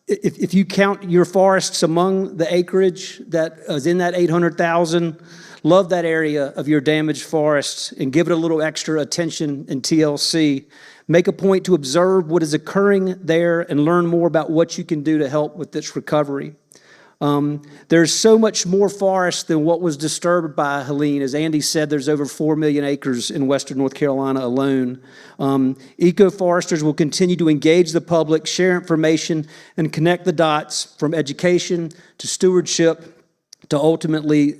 If you count your forests among the acreage that is in that 800,000, love that area of your damaged forests and give it a little extra attention in TLC. Make a point to observe what is occurring there and learn more about what you can do to help with its recovery. There's so much more forest than what was disturbed by Helene. As Andy said, there's over 4 million acres in western North Carolina alone. EcoForesters will continue to engage the public, share information, and connect the dots from education to stewardship to ultimately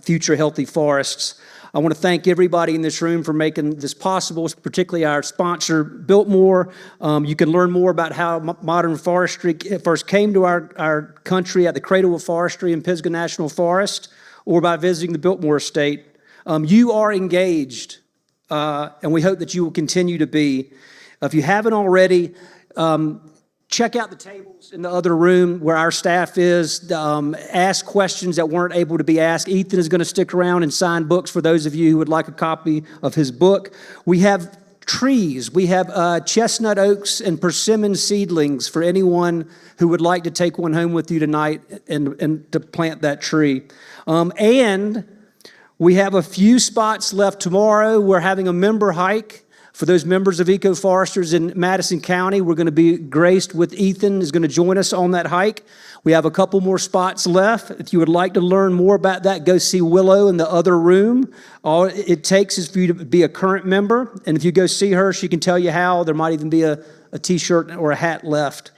future healthy forests. I want to thank everybody in this room for making this possible, particularly our sponsor, Biltmore. You can learn more about how modern forestry first came to our country at the cradle of forestry in Pisgah National Forest, or by visiting the Biltmore estate. You are engaged, and we hope that you will continue to be. If you haven't already, check out the tables in the other room where our staff is. Ask questions that weren't able to be asked. Ethan is going to stick around and sign books for those of you who would like a copy of his book. We have trees. We have chestnut oaks and persimmon seedlings for anyone who would like to take one home with you tonight and to plant that tree. And we have a few spots left tomorrow. We're having a member hike. For those members of EcoForesters in Madison County, we're going to be graced with Ethan, is going to join us on that hike. We have a couple more spots left. If you would like to learn more about that, go see Willow in the other room. All it takes is for you to be a current member. And if you go see her, she can tell you how. There might even be a t-shirt or a hat left.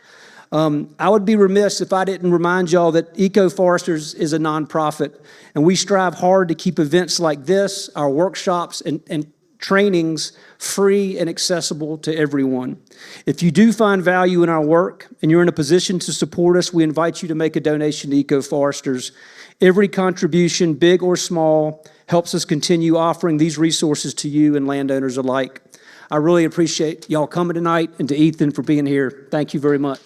I would be remiss if I didn't remind y'all that EcoForesters is a nonprofit, and we strive hard to keep events like this, our workshops, and trainings free and accessible to everyone. If you do find value in our work and you're in a position to support us, we invite you to make a donation to EcoForesters. Every contribution, big or small, helps us continue offering these resources to you and landowners alike. I really appreciate y'all coming tonight, and to Ethan for being here. Thank you very much.